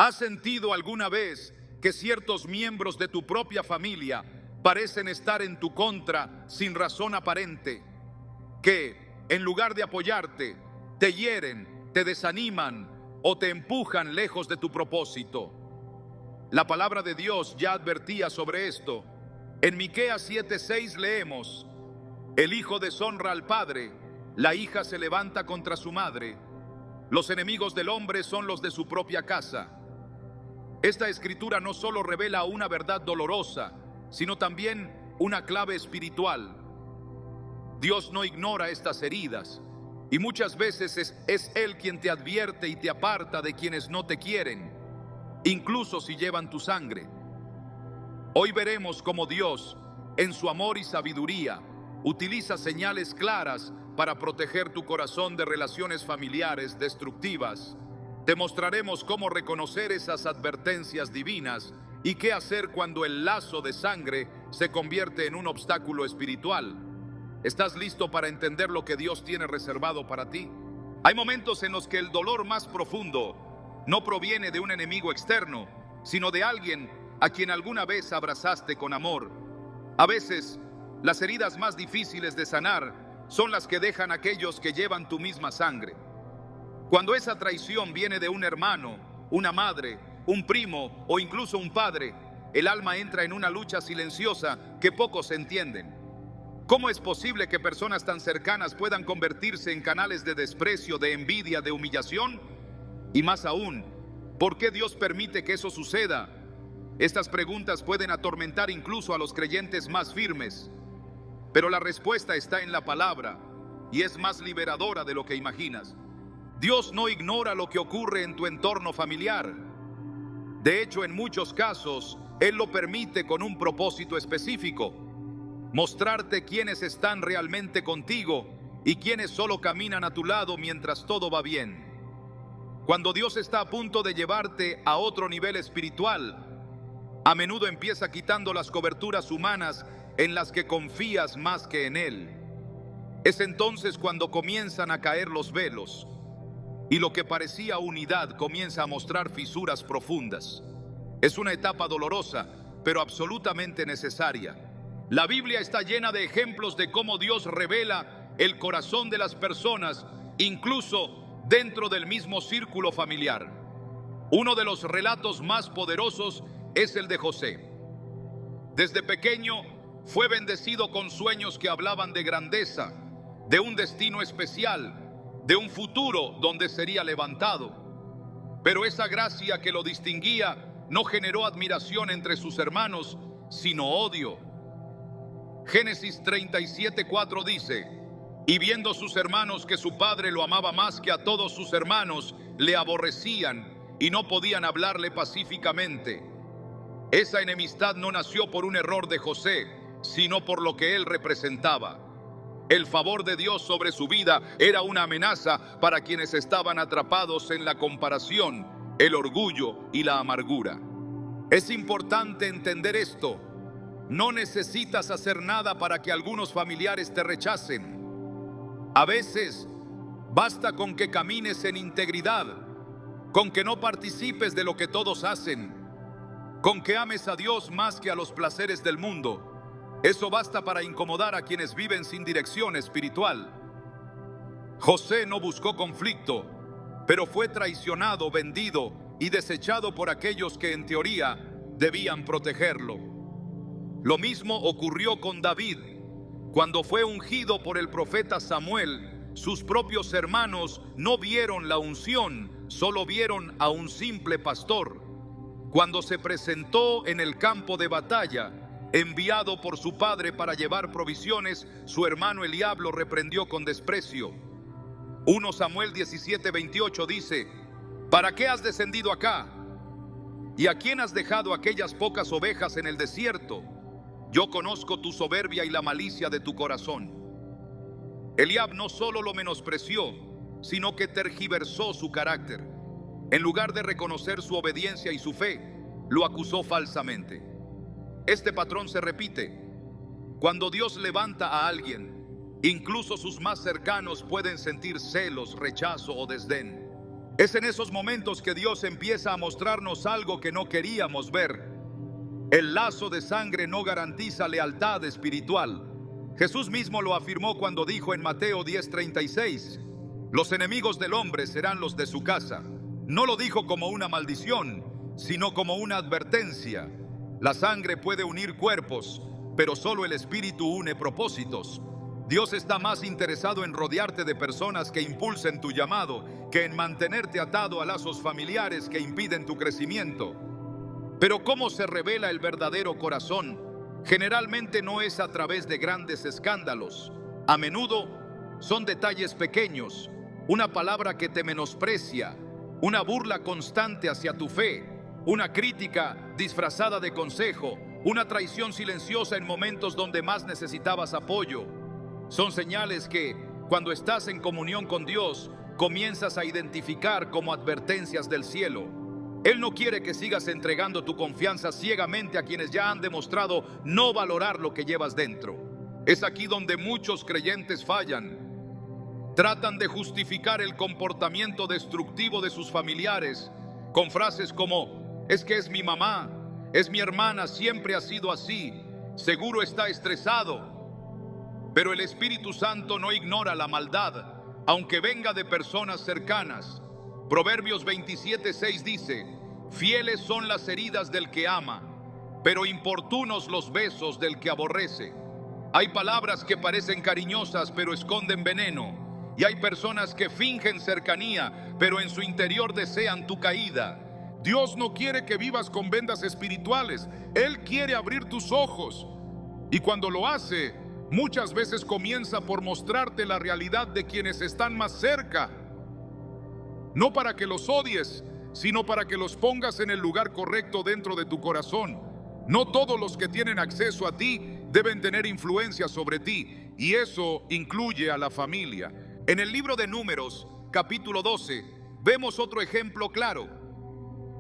¿Has sentido alguna vez que ciertos miembros de tu propia familia parecen estar en tu contra sin razón aparente? Que, en lugar de apoyarte, te hieren, te desaniman o te empujan lejos de tu propósito. La palabra de Dios ya advertía sobre esto. En Miqueas 7:6 leemos: el hijo deshonra al padre, la hija se levanta contra su madre. Los enemigos del hombre son los de su propia casa. Esta escritura no solo revela una verdad dolorosa, sino también una clave espiritual. Dios no ignora estas heridas, y muchas veces es Él quien te advierte y te aparta de quienes no te quieren, incluso si llevan tu sangre. Hoy veremos cómo Dios, en su amor y sabiduría, utiliza señales claras para proteger tu corazón de relaciones familiares destructivas. Te mostraremos cómo reconocer esas advertencias divinas y qué hacer cuando el lazo de sangre se convierte en un obstáculo espiritual. ¿Estás listo para entender lo que Dios tiene reservado para ti? Hay momentos en los que el dolor más profundo no proviene de un enemigo externo, sino de alguien a quien alguna vez abrazaste con amor. A veces, las heridas más difíciles de sanar son las que dejan aquellos que llevan tu misma sangre. Cuando esa traición viene de un hermano, una madre, un primo o incluso un padre, el alma entra en una lucha silenciosa que pocos entienden. ¿Cómo es posible que personas tan cercanas puedan convertirse en canales de desprecio, de envidia, de humillación? Y más aún, ¿por qué Dios permite que eso suceda? Estas preguntas pueden atormentar incluso a los creyentes más firmes, pero la respuesta está en la palabra y es más liberadora de lo que imaginas. Dios no ignora lo que ocurre en tu entorno familiar. De hecho, en muchos casos, Él lo permite con un propósito específico: mostrarte quiénes están realmente contigo y quiénes solo caminan a tu lado mientras todo va bien. Cuando Dios está a punto de llevarte a otro nivel espiritual, a menudo empieza quitando las coberturas humanas en las que confías más que en Él. Es entonces cuando comienzan a caer los velos y lo que parecía unidad comienza a mostrar fisuras profundas. Es una etapa dolorosa, pero absolutamente necesaria. La Biblia está llena de ejemplos de cómo Dios revela el corazón de las personas, incluso dentro del mismo círculo familiar. Uno de los relatos más poderosos es el de José. Desde pequeño fue bendecido con sueños que hablaban de grandeza, de un destino especial, de un futuro donde sería levantado. Pero esa gracia que lo distinguía no generó admiración entre sus hermanos, sino odio. Génesis 37:4 dice: y viendo sus hermanos que su padre lo amaba más que a todos sus hermanos, le aborrecían y no podían hablarle pacíficamente. Esa enemistad no nació por un error de José, sino por lo que él representaba. El favor de Dios sobre su vida era una amenaza para quienes estaban atrapados en la comparación, el orgullo y la amargura. Es importante entender esto. No necesitas hacer nada para que algunos familiares te rechacen. A veces, basta con que camines en integridad, con que no participes de lo que todos hacen, con que ames a Dios más que a los placeres del mundo. Eso basta para incomodar a quienes viven sin dirección espiritual. José no buscó conflicto, pero fue traicionado, vendido y desechado por aquellos que en teoría debían protegerlo. Lo mismo ocurrió con David. Cuando fue ungido por el profeta Samuel, sus propios hermanos no vieron la unción, solo vieron a un simple pastor. Cuando se presentó en el campo de batalla, enviado por su padre para llevar provisiones, su hermano Eliab lo reprendió con desprecio. 1 Samuel 17:28 dice: ¿para qué has descendido acá? ¿Y a quién has dejado aquellas pocas ovejas en el desierto? Yo conozco tu soberbia y la malicia de tu corazón. Eliab no solo lo menospreció, sino que tergiversó su carácter. En lugar de reconocer su obediencia y su fe, lo acusó falsamente. Este patrón se repite. Cuando Dios levanta a alguien, incluso sus más cercanos pueden sentir celos, rechazo o desdén. Es en esos momentos que Dios empieza a mostrarnos algo que no queríamos ver. El lazo de sangre no garantiza lealtad espiritual. Jesús mismo lo afirmó cuando dijo en Mateo 10:36, los enemigos del hombre serán los de su casa. No lo dijo como una maldición, sino como una advertencia. La sangre puede unir cuerpos, pero solo el Espíritu une propósitos. Dios está más interesado en rodearte de personas que impulsen tu llamado que en mantenerte atado a lazos familiares que impiden tu crecimiento. Pero ¿cómo se revela el verdadero corazón? Generalmente no es a través de grandes escándalos. A menudo son detalles pequeños, una palabra que te menosprecia, una burla constante hacia tu fe, una crítica disfrazada de consejo, una traición silenciosa en momentos donde más necesitabas apoyo. Son señales que, cuando estás en comunión con Dios, comienzas a identificar como advertencias del cielo. Él no quiere que sigas entregando tu confianza ciegamente a quienes ya han demostrado no valorar lo que llevas dentro. Es aquí donde muchos creyentes fallan. Tratan de justificar el comportamiento destructivo de sus familiares con frases como: es que es mi mamá, es mi hermana, siempre ha sido así, seguro está estresado. Pero el Espíritu Santo no ignora la maldad, aunque venga de personas cercanas. Proverbios 27:6 dice: fieles son las heridas del que ama, pero importunos los besos del que aborrece. Hay palabras que parecen cariñosas, pero esconden veneno. Y hay personas que fingen cercanía, pero en su interior desean tu caída. Dios no quiere que vivas con vendas espirituales. Él quiere abrir tus ojos. Y cuando lo hace, muchas veces comienza por mostrarte la realidad de quienes están más cerca. No para que los odies, sino para que los pongas en el lugar correcto dentro de tu corazón. No todos los que tienen acceso a ti deben tener influencia sobre ti, y eso incluye a la familia. En el libro de Números, capítulo 12, vemos otro ejemplo claro.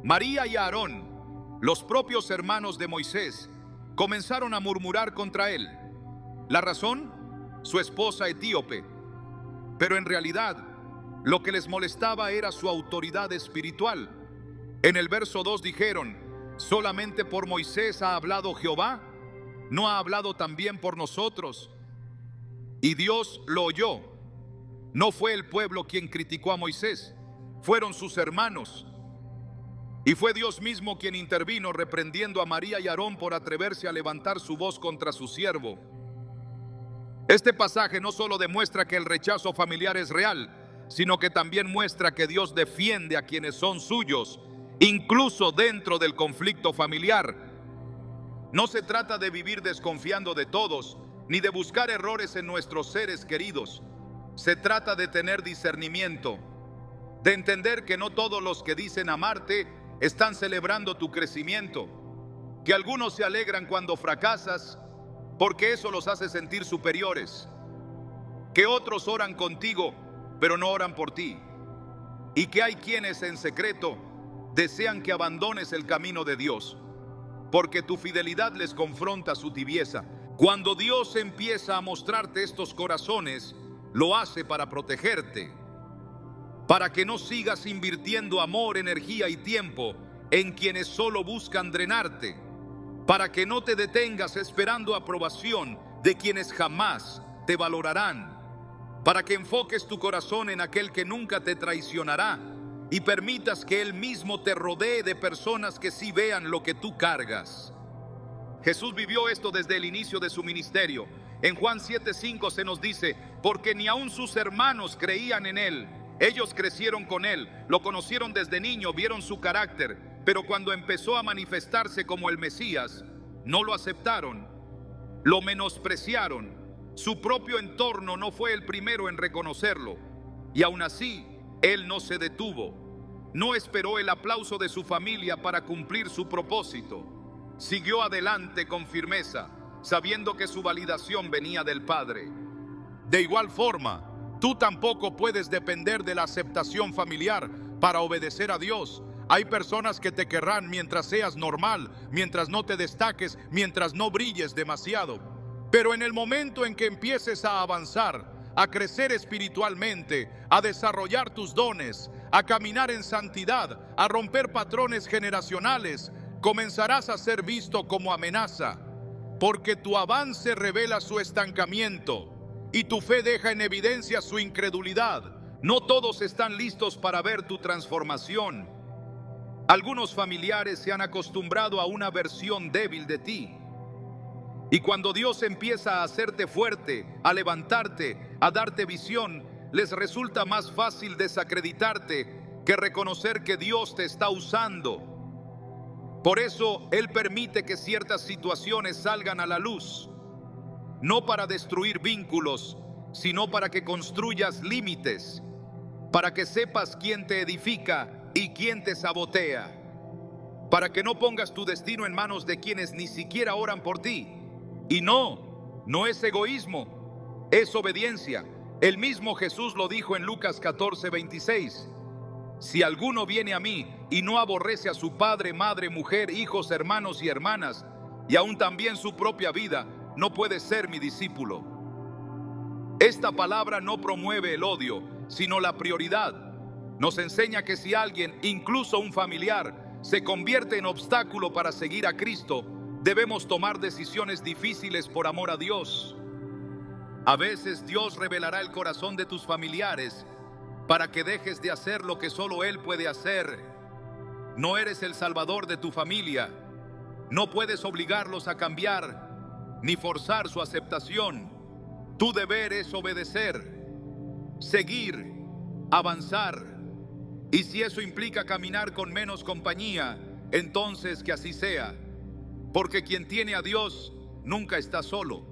María y Aarón, los propios hermanos de Moisés, comenzaron a murmurar contra él. ¿La razón? Su esposa etíope. Pero en realidad, lo que les molestaba era su autoridad espiritual. En el verso 2 dijeron: ¿solamente por Moisés ha hablado Jehová? ¿No ha hablado también por nosotros? Y Dios lo oyó. No fue el pueblo quien criticó a Moisés, fueron sus hermanos. Y fue Dios mismo quien intervino, reprendiendo a María y Aarón por atreverse a levantar su voz contra su siervo. Este pasaje no solo demuestra que el rechazo familiar es real, sino que también muestra que Dios defiende a quienes son suyos, incluso dentro del conflicto familiar. No se trata de vivir desconfiando de todos, ni de buscar errores en nuestros seres queridos. Se trata de tener discernimiento, de entender que no todos los que dicen amarte están celebrando tu crecimiento, que algunos se alegran cuando fracasas porque eso los hace sentir superiores, que otros oran contigo pero no oran por ti, y que hay quienes en secreto desean que abandones el camino de Dios, porque tu fidelidad les confronta su tibieza. Cuando Dios empieza a mostrarte estos corazones, lo hace para protegerte, para que no sigas invirtiendo amor, energía y tiempo en quienes solo buscan drenarte, para que no te detengas esperando aprobación de quienes jamás te valorarán, para que enfoques tu corazón en aquel que nunca te traicionará y permitas que Él mismo te rodee de personas que sí vean lo que tú cargas. Jesús vivió esto desde el inicio de su ministerio. En Juan 7:5 se nos dice: porque ni aun sus hermanos creían en Él. Ellos crecieron con Él, lo conocieron desde niño, vieron su carácter, pero cuando empezó a manifestarse como el Mesías, no lo aceptaron, lo menospreciaron. Su propio entorno no fue el primero en reconocerlo, y aún así, Él no se detuvo. No esperó el aplauso de su familia para cumplir su propósito. Siguió adelante con firmeza, sabiendo que su validación venía del Padre. De igual forma, tú tampoco puedes depender de la aceptación familiar para obedecer a Dios. Hay personas que te querrán mientras seas normal, mientras no te destaques, mientras no brilles demasiado. Pero en el momento en que empieces a avanzar, a crecer espiritualmente, a desarrollar tus dones, a caminar en santidad, a romper patrones generacionales, comenzarás a ser visto como amenaza, porque tu avance revela su estancamiento y tu fe deja en evidencia su incredulidad. No todos están listos para ver tu transformación. Algunos familiares se han acostumbrado a una versión débil de ti. Y cuando Dios empieza a hacerte fuerte, a levantarte, a darte visión, les resulta más fácil desacreditarte que reconocer que Dios te está usando. Por eso Él permite que ciertas situaciones salgan a la luz, no para destruir vínculos, sino para que construyas límites, para que sepas quién te edifica y quién te sabotea, para que no pongas tu destino en manos de quienes ni siquiera oran por ti. Y no es egoísmo, es obediencia. El mismo Jesús lo dijo en Lucas 14:26. Si alguno viene a mí y no aborrece a su padre, madre, mujer, hijos, hermanos y hermanas, y aún también su propia vida, no puede ser mi discípulo. Esta palabra no promueve el odio, sino la prioridad. Nos enseña que si alguien, incluso un familiar, se convierte en obstáculo para seguir a Cristo, debemos tomar decisiones difíciles por amor a Dios. A veces Dios revelará el corazón de tus familiares para que dejes de hacer lo que solo Él puede hacer. No eres el salvador de tu familia. No puedes obligarlos a cambiar ni forzar su aceptación. Tu deber es obedecer, seguir, avanzar. Y si eso implica caminar con menos compañía, entonces que así sea. Porque quien tiene a Dios nunca está solo.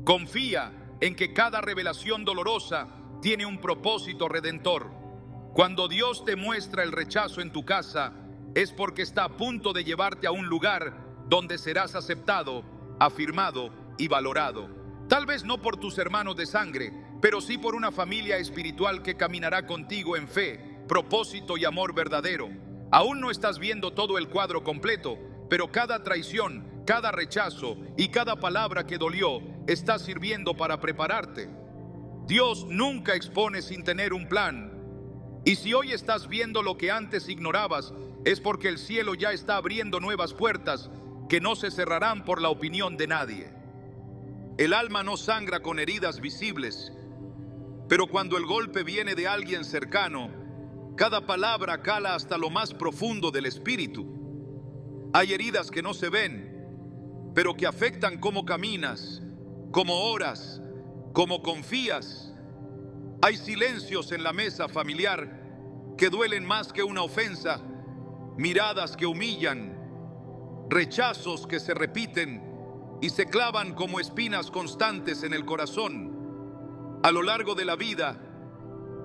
Confía en que cada revelación dolorosa tiene un propósito redentor. Cuando Dios te muestra el rechazo en tu casa, es porque está a punto de llevarte a un lugar donde serás aceptado, afirmado y valorado. Tal vez no por tus hermanos de sangre, pero sí por una familia espiritual que caminará contigo en fe, propósito y amor verdadero. Aún no estás viendo todo el cuadro completo, pero cada traición, cada rechazo y cada palabra que dolió está sirviendo para prepararte. Dios nunca expone sin tener un plan. Y si hoy estás viendo lo que antes ignorabas, es porque el cielo ya está abriendo nuevas puertas que no se cerrarán por la opinión de nadie. El alma no sangra con heridas visibles, pero cuando el golpe viene de alguien cercano, cada palabra cala hasta lo más profundo del espíritu. Hay heridas que no se ven, pero que afectan cómo caminas, cómo oras, cómo confías. Hay silencios en la mesa familiar que duelen más que una ofensa, miradas que humillan, rechazos que se repiten y se clavan como espinas constantes en el corazón. A lo largo de la vida,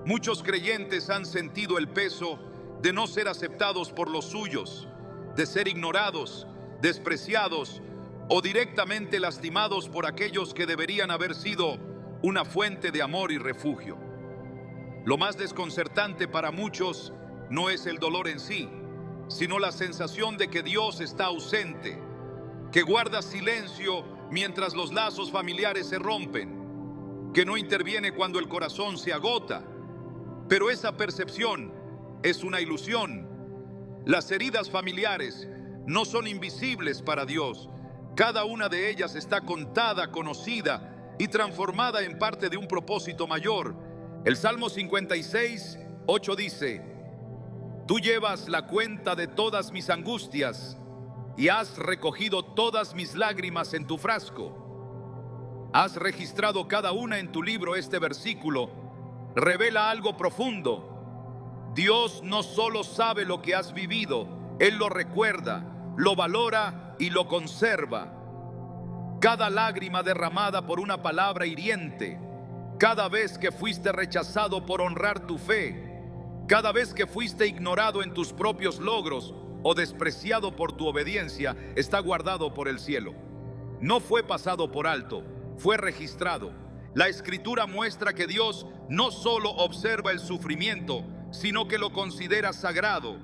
muchos creyentes han sentido el peso de no ser aceptados por los suyos, de ser ignorados, despreciados o directamente lastimados por aquellos que deberían haber sido una fuente de amor y refugio. Lo más desconcertante para muchos no es el dolor en sí, sino la sensación de que Dios está ausente, que guarda silencio mientras los lazos familiares se rompen, que no interviene cuando el corazón se agota. Pero esa percepción es una ilusión. Las heridas familiares no son invisibles para Dios. Cada una de ellas está contada, conocida y transformada en parte de un propósito mayor. El Salmo 56:8 dice: Tú llevas la cuenta de todas mis angustias y has recogido todas mis lágrimas en tu frasco. Has registrado cada una en tu libro. Este versículo revela algo profundo. Dios no solo sabe lo que has vivido, Él lo recuerda, lo valora y lo conserva. Cada lágrima derramada por una palabra hiriente, cada vez que fuiste rechazado por honrar tu fe, cada vez que fuiste ignorado en tus propios logros o despreciado por tu obediencia, está guardado por el cielo. No fue pasado por alto, fue registrado. La Escritura muestra que Dios no solo observa el sufrimiento, sino que lo considera sagrado.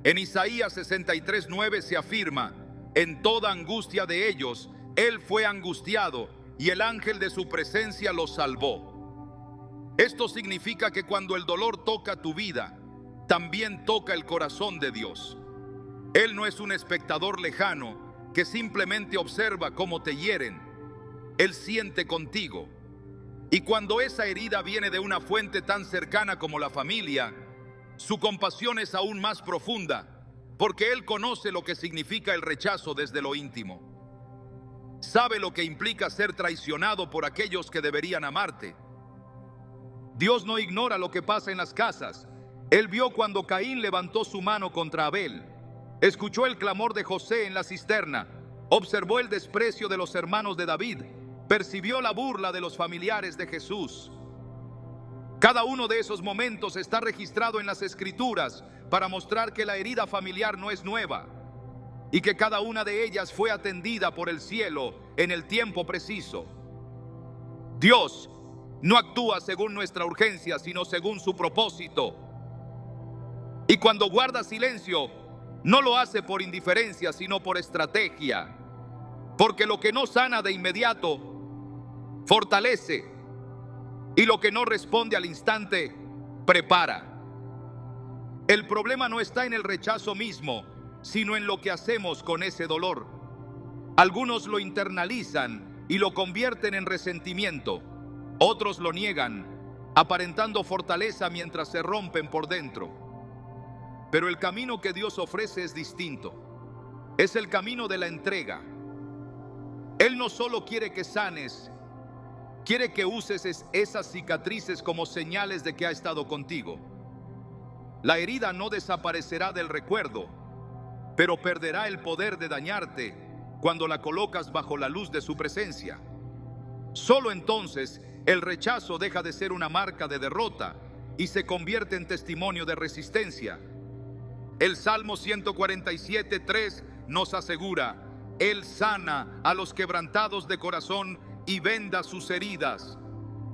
En Isaías 63:9 se afirma: en toda angustia de ellos, Él fue angustiado y el ángel de su presencia lo salvó. Esto significa que cuando el dolor toca tu vida, también toca el corazón de Dios. Él no es un espectador lejano que simplemente observa cómo te hieren. Él siente contigo. Y cuando esa herida viene de una fuente tan cercana como la familia, su compasión es aún más profunda, porque Él conoce lo que significa el rechazo desde lo íntimo. Sabe lo que implica ser traicionado por aquellos que deberían amarte. Dios no ignora lo que pasa en las casas. Él vio cuando Caín levantó su mano contra Abel. Escuchó el clamor de José en la cisterna. Observó el desprecio de los hermanos de David. Percibió la burla de los familiares de Jesús. Cada uno de esos momentos está registrado en las Escrituras para mostrar que la herida familiar no es nueva y que cada una de ellas fue atendida por el cielo en el tiempo preciso. Dios no actúa según nuestra urgencia, sino según su propósito. Y cuando guarda silencio, no lo hace por indiferencia, sino por estrategia. Porque lo que no sana de inmediato, fortalece. Y lo que no responde al instante, prepara. El problema no está en el rechazo mismo, sino en lo que hacemos con ese dolor. Algunos lo internalizan y lo convierten en resentimiento. Otros lo niegan, aparentando fortaleza mientras se rompen por dentro. Pero el camino que Dios ofrece es distinto. Es el camino de la entrega. Él no solo quiere que sanes, quiere que uses esas cicatrices como señales de que ha estado contigo. La herida no desaparecerá del recuerdo, pero perderá el poder de dañarte cuando la colocas bajo la luz de su presencia. Solo entonces el rechazo deja de ser una marca de derrota y se convierte en testimonio de resistencia. El Salmo 147:3 nos asegura: Él sana a los quebrantados de corazón y venda sus heridas.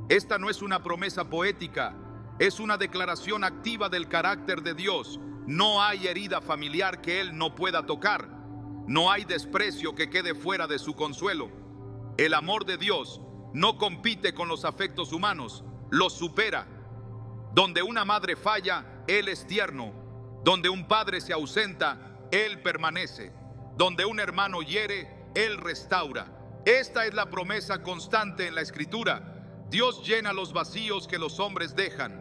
Esta no es una promesa poética, es una declaración activa del carácter de Dios. No hay herida familiar que Él no pueda tocar. No hay desprecio que quede fuera de su consuelo. El amor de Dios no compite con los afectos humanos, los supera. Donde una madre falla, Él es tierno. Donde un padre se ausenta, Él permanece. Donde un hermano hiere, Él restaura. Esta es la promesa constante en la Escritura. Dios llena los vacíos que los hombres dejan.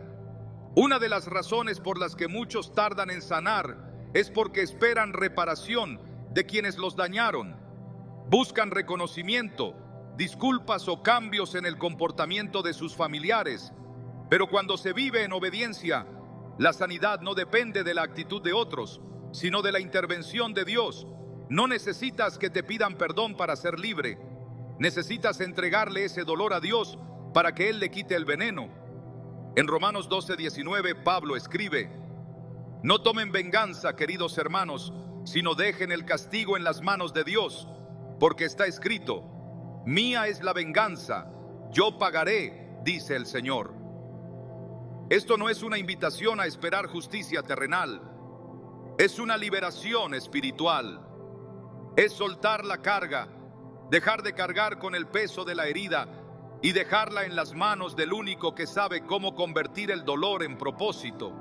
Una de las razones por las que muchos tardan en sanar es porque esperan reparación de quienes los dañaron. Buscan reconocimiento, disculpas o cambios en el comportamiento de sus familiares. Pero cuando se vive en obediencia, la sanidad no depende de la actitud de otros, sino de la intervención de Dios. No necesitas que te pidan perdón para ser libre. Necesitas entregarle ese dolor a Dios para que Él le quite el veneno. En Romanos 12:19, Pablo escribe: No tomen venganza, queridos hermanos, sino dejen el castigo en las manos de Dios, porque está escrito: Mía es la venganza, yo pagaré, dice el Señor. Esto no es una invitación a esperar justicia terrenal, es una liberación espiritual. Es soltar la carga, dejar de cargar con el peso de la herida y dejarla en las manos del único que sabe cómo convertir el dolor en propósito.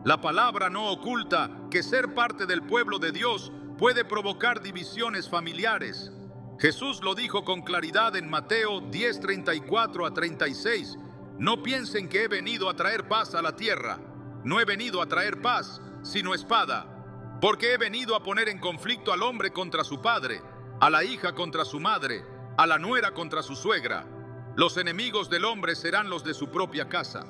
La palabra no oculta que ser parte del pueblo de Dios puede provocar divisiones familiares. Jesús lo dijo con claridad en Mateo 10:34-36. No piensen que he venido a traer paz a la tierra. No he venido a traer paz, sino espada. Porque he venido a poner en conflicto al hombre contra su padre, a la hija contra su madre, a la nuera contra su suegra. Los enemigos del hombre serán los de su propia casa.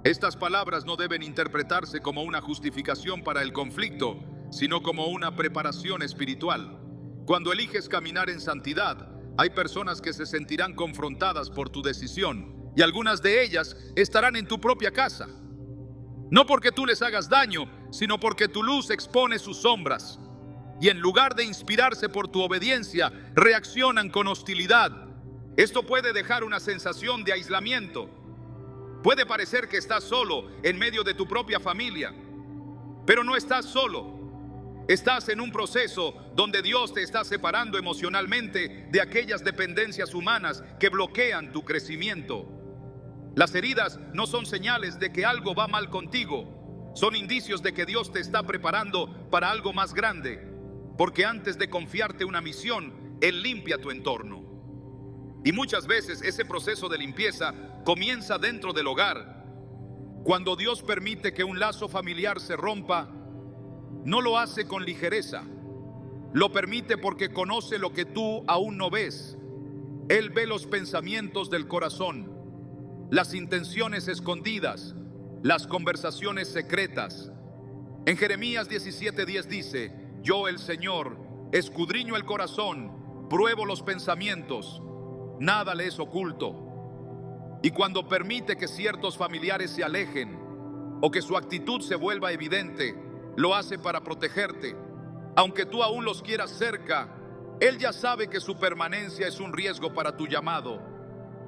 Estas palabras no deben interpretarse como una justificación para el conflicto, sino como una preparación espiritual. Cuando eliges caminar en santidad, hay personas que se sentirán confrontadas por tu decisión, y algunas de ellas estarán en tu propia casa. No porque tú les hagas daño, sino porque tu luz expone sus sombras. Y en lugar de inspirarse por tu obediencia, reaccionan con hostilidad. Esto puede dejar una sensación de aislamiento. Puede parecer que estás solo en medio de tu propia familia, pero no estás solo. Estás en un proceso donde Dios te está separando emocionalmente de aquellas dependencias humanas que bloquean tu crecimiento. Las heridas no son señales de que algo va mal contigo, son indicios de que Dios te está preparando para algo más grande, porque antes de confiarte una misión, Él limpia tu entorno. Y muchas veces ese proceso de limpieza comienza dentro del hogar. Cuando Dios permite que un lazo familiar se rompa, no lo hace con ligereza. Lo permite porque conoce lo que tú aún no ves. Él ve los pensamientos del corazón, las intenciones escondidas, las conversaciones secretas. En Jeremías 17:10 dice: yo, el Señor, escudriño el corazón, pruebo los pensamientos, nada le es oculto. Y cuando permite que ciertos familiares se alejen o que su actitud se vuelva evidente, lo hace para protegerte. Aunque tú aún los quieras cerca, Él ya sabe que su permanencia es un riesgo para tu llamado.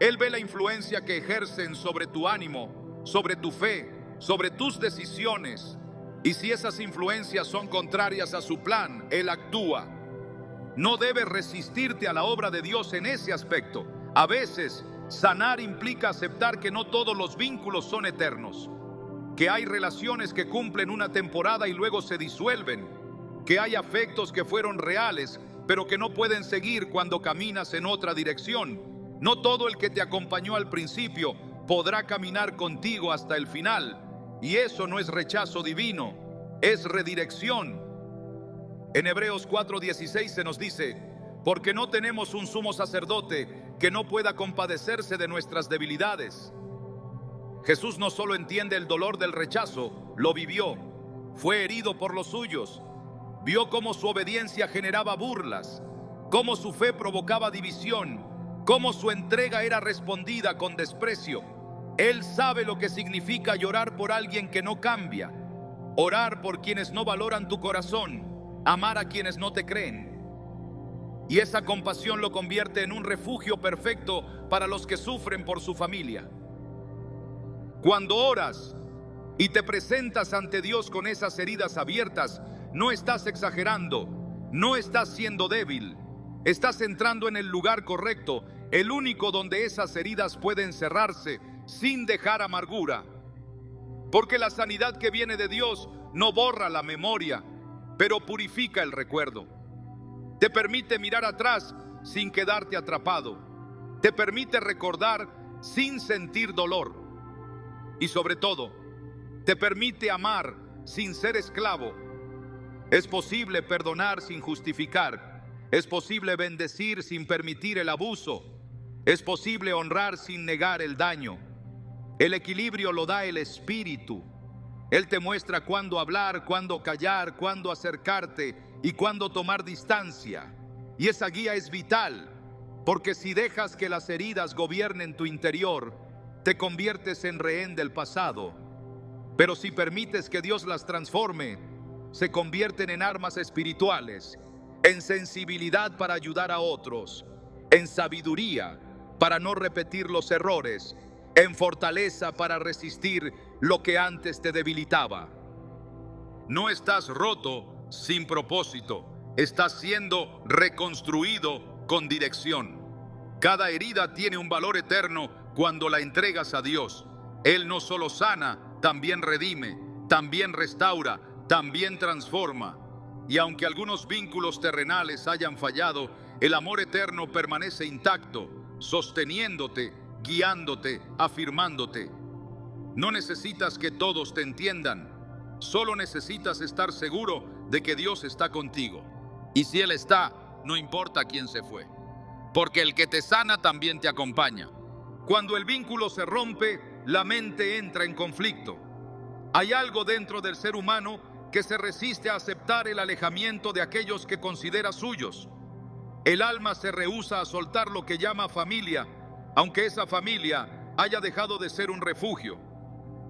Él ve la influencia que ejercen sobre tu ánimo, sobre tu fe, sobre tus decisiones. Y si esas influencias son contrarias a su plan, Él actúa. No debes resistirte a la obra de Dios en ese aspecto. A veces, sanar implica aceptar que no todos los vínculos son eternos, que hay relaciones que cumplen una temporada y luego se disuelven, que hay afectos que fueron reales, pero que no pueden seguir cuando caminas en otra dirección. No todo el que te acompañó al principio podrá caminar contigo hasta el final, y eso no es rechazo divino, es redirección. En Hebreos 4:16 se nos dice: porque no tenemos un sumo sacerdote que no pueda compadecerse de nuestras debilidades. Jesús no solo entiende el dolor del rechazo, lo vivió, fue herido por los suyos, vio cómo su obediencia generaba burlas, cómo su fe provocaba división, cómo su entrega era respondida con desprecio. Él sabe lo que significa llorar por alguien que no cambia, orar por quienes no valoran tu corazón, amar a quienes no te creen. Y esa compasión lo convierte en un refugio perfecto para los que sufren por su familia. Cuando oras y te presentas ante Dios con esas heridas abiertas, no estás exagerando, no estás siendo débil, estás entrando en el lugar correcto, el único donde esas heridas pueden cerrarse sin dejar amargura. Porque la sanidad que viene de Dios no borra la memoria, pero purifica el recuerdo. Te permite mirar atrás sin quedarte atrapado. Te permite recordar sin sentir dolor. Y sobre todo, te permite amar sin ser esclavo. Es posible perdonar sin justificar. Es posible bendecir sin permitir el abuso. Es posible honrar sin negar el daño. El equilibrio lo da el Espíritu. Él te muestra cuándo hablar, cuándo callar, cuándo acercarte y cuándo tomar distancia. Y esa guía es vital, porque si dejas que las heridas gobiernen tu interior, te conviertes en rehén del pasado. Pero si permites que Dios las transforme, se convierten en armas espirituales, en sensibilidad para ayudar a otros, en sabiduría para no repetir los errores, en fortaleza para resistir lo que antes te debilitaba. No estás roto sin propósito, estás siendo reconstruido con dirección. Cada herida tiene un valor eterno cuando la entregas a Dios. Él no solo sana, también redime, también restaura, también transforma. Y aunque algunos vínculos terrenales hayan fallado, el amor eterno permanece intacto, sosteniéndote, guiándote, afirmándote. No necesitas que todos te entiendan, solo necesitas estar seguro de que Dios está contigo. Y si Él está, no importa quién se fue, porque el que te sana también te acompaña. Cuando el vínculo se rompe, la mente entra en conflicto. Hay algo dentro del ser humano que se resiste a aceptar el alejamiento de aquellos que considera suyos. El alma se rehúsa a soltar lo que llama familia, aunque esa familia haya dejado de ser un refugio.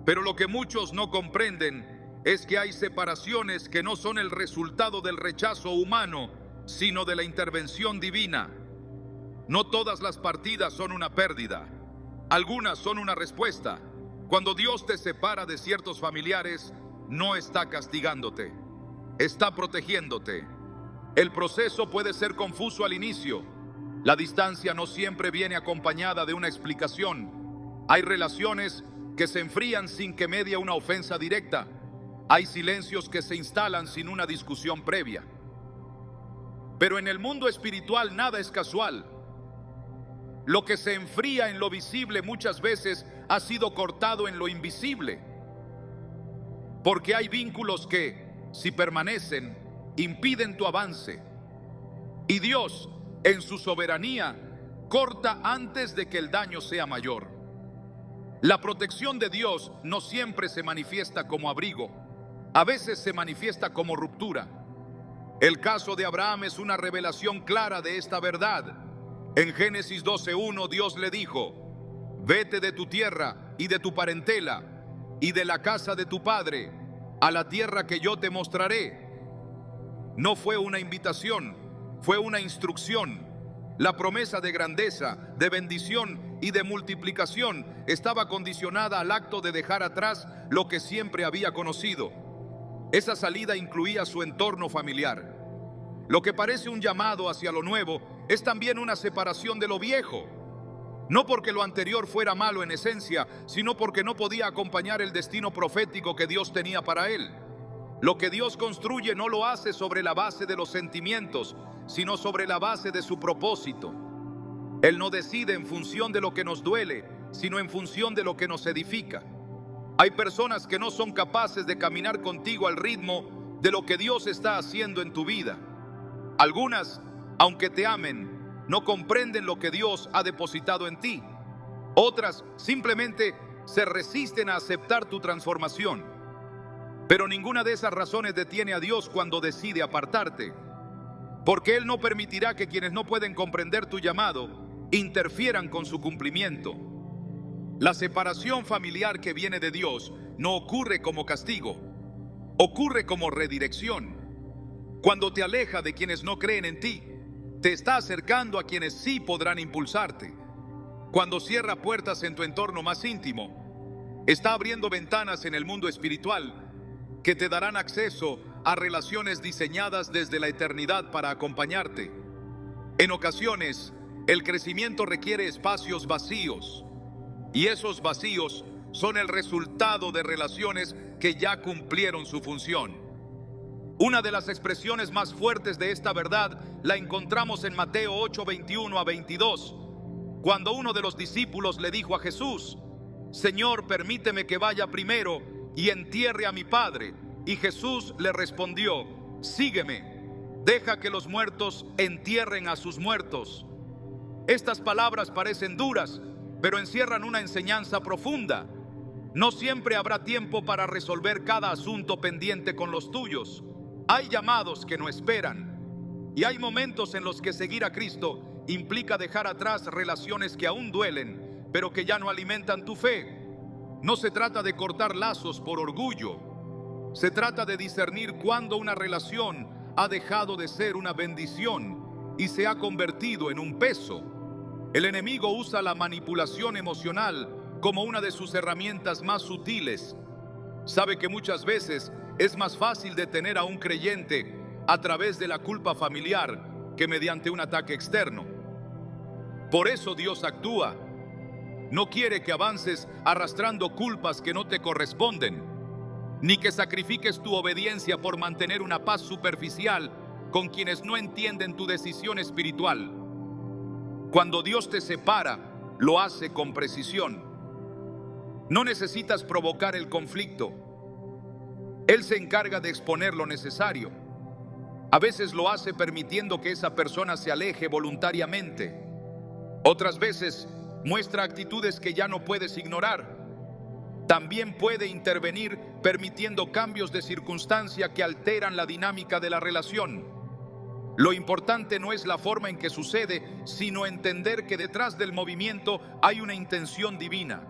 Pero lo que muchos no comprenden es que hay separaciones que no son el resultado del rechazo humano, sino de la intervención divina. No todas las partidas son una pérdida, algunas son una respuesta. Cuando Dios te separa de ciertos familiares, no está castigándote, está protegiéndote. El proceso puede ser confuso al inicio. La distancia no siempre viene acompañada de una explicación. Hay relaciones que se enfrían sin que medie una ofensa directa. Hay silencios que se instalan sin una discusión previa. Pero en el mundo espiritual nada es casual. Lo que se enfría en lo visible muchas veces ha sido cortado en lo invisible. Porque hay vínculos que, si permanecen, impiden tu avance. Y Dios, en su soberanía, corta antes de que el daño sea mayor. La protección de Dios no siempre se manifiesta como abrigo. A veces se manifiesta como ruptura. El caso de Abraham es una revelación clara de esta verdad. En Génesis 12:1 Dios le dijo: vete de tu tierra y de tu parentela y de la casa de tu padre a la tierra que yo te mostraré. No fue una invitación, fue una instrucción. La promesa de grandeza, de bendición y de multiplicación estaba condicionada al acto de dejar atrás lo que siempre había conocido. Esa salida incluía su entorno familiar. Lo que parece un llamado hacia lo nuevo es también una separación de lo viejo. No porque lo anterior fuera malo en esencia, sino porque no podía acompañar el destino profético que Dios tenía para él. Lo que Dios construye no lo hace sobre la base de los sentimientos, sino sobre la base de su propósito. Él no decide en función de lo que nos duele, sino en función de lo que nos edifica. Hay personas que no son capaces de caminar contigo al ritmo de lo que Dios está haciendo en tu vida. Algunas, aunque te amen, no comprenden lo que Dios ha depositado en ti. Otras simplemente se resisten a aceptar tu transformación. Pero ninguna de esas razones detiene a Dios cuando decide apartarte. Porque Él no permitirá que quienes no pueden comprender tu llamado interfieran con su cumplimiento. La separación familiar que viene de Dios no ocurre como castigo, ocurre como redirección. Cuando te aleja de quienes no creen en ti, te está acercando a quienes sí podrán impulsarte. Cuando cierra puertas en tu entorno más íntimo, está abriendo ventanas en el mundo espiritual que te darán acceso a relaciones diseñadas desde la eternidad para acompañarte. En ocasiones, el crecimiento requiere espacios vacíos, y esos vacíos son el resultado de relaciones que ya cumplieron su función. Una de las expresiones más fuertes de esta verdad la encontramos en Mateo 8:21-22, cuando uno de los discípulos le dijo a Jesús: Señor, permíteme que vaya primero y entierre a mi padre. Y Jesús le respondió: sígueme, deja que los muertos entierren a sus muertos. Estas palabras parecen duras, pero encierran una enseñanza profunda. No siempre habrá tiempo para resolver cada asunto pendiente con los tuyos. Hay llamados que no esperan, y hay momentos en los que seguir a Cristo implica dejar atrás relaciones que aún duelen, pero que ya no alimentan tu fe. No se trata de cortar lazos por orgullo. Se trata de discernir cuándo una relación ha dejado de ser una bendición y se ha convertido en un peso. El enemigo usa la manipulación emocional como una de sus herramientas más sutiles. Sabe que muchas veces es más fácil detener a un creyente a través de la culpa familiar que mediante un ataque externo. Por eso Dios actúa. No quiere que avances arrastrando culpas que no te corresponden, ni que sacrifiques tu obediencia por mantener una paz superficial con quienes no entienden tu decisión espiritual. Cuando Dios te separa, lo hace con precisión. No necesitas provocar el conflicto. Él se encarga de exponer lo necesario. A veces lo hace permitiendo que esa persona se aleje voluntariamente. Otras veces muestra actitudes que ya no puedes ignorar. También puede intervenir permitiendo cambios de circunstancia que alteran la dinámica de la relación. Lo importante no es la forma en que sucede, sino entender que detrás del movimiento hay una intención divina.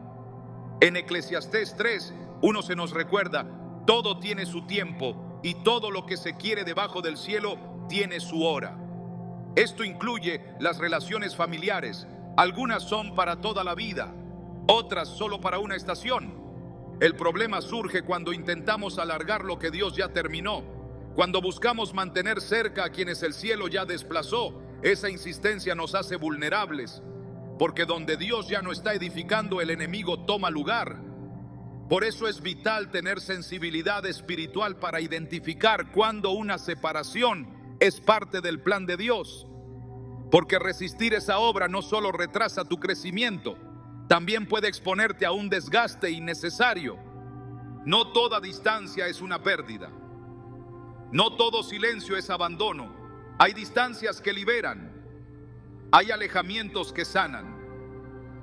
En Eclesiastés 3:1 se nos recuerda: todo tiene su tiempo y todo lo que se quiere debajo del cielo tiene su hora. Esto incluye las relaciones familiares. Algunas son para toda la vida, otras solo para una estación. El problema surge cuando intentamos alargar lo que Dios ya terminó, cuando buscamos mantener cerca a quienes el cielo ya desplazó. Esa insistencia nos hace vulnerables. porque donde Dios ya no está edificando, el enemigo toma lugar. Por eso es vital tener sensibilidad espiritual para identificar cuando una separación es parte del plan de Dios. Porque resistir esa obra no solo retrasa tu crecimiento, también puede exponerte a un desgaste innecesario. No toda distancia es una pérdida. No todo silencio es abandono. Hay distancias que liberan. Hay alejamientos que sanan.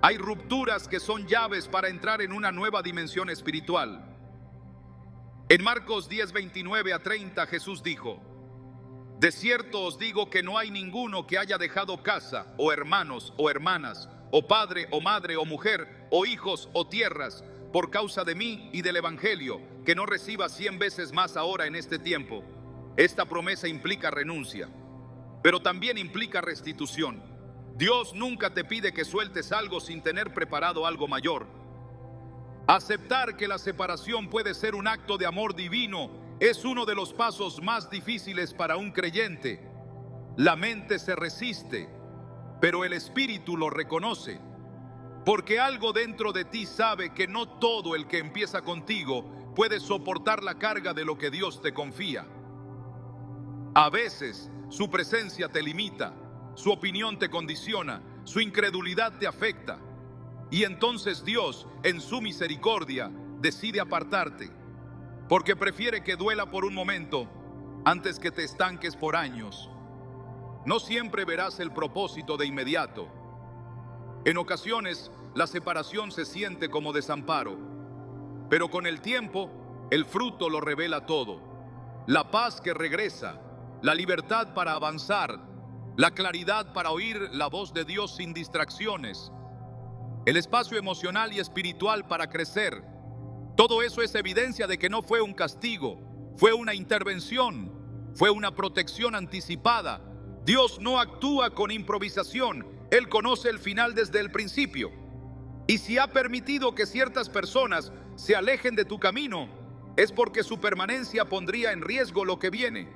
Hay rupturas que son llaves para entrar en una nueva dimensión espiritual. En Marcos 10, 29 a 30, Jesús dijo: de cierto os digo que no hay ninguno que haya dejado casa, o hermanos, o hermanas, o padre, o madre, o mujer, o hijos, o tierras, por causa de mí y del Evangelio, que no reciba 100 veces más ahora en este tiempo. Esta promesa implica renuncia, pero también implica restitución. Dios nunca te pide que sueltes algo sin tener preparado algo mayor. Aceptar que la separación puede ser un acto de amor divino es uno de los pasos más difíciles para un creyente. La mente se resiste, pero el espíritu lo reconoce, porque algo dentro de ti sabe que no todo el que empieza contigo puede soportar la carga de lo que Dios te confía. A veces su presencia te limita, su opinión te condiciona, su incredulidad te afecta, y entonces Dios, en su misericordia, decide apartarte, porque prefiere que duela por un momento antes que te estanques por años. No siempre verás el propósito de inmediato. En ocasiones, la separación se siente como desamparo, pero con el tiempo, el fruto lo revela todo. La paz que regresa, la libertad para avanzar, la claridad para oír la voz de Dios sin distracciones, el espacio emocional y espiritual para crecer. Todo eso es evidencia de que no fue un castigo, fue una intervención, fue una protección anticipada. Dios no actúa con improvisación, Él conoce el final desde el principio. Y si ha permitido que ciertas personas se alejen de tu camino, es porque su permanencia pondría en riesgo lo que viene.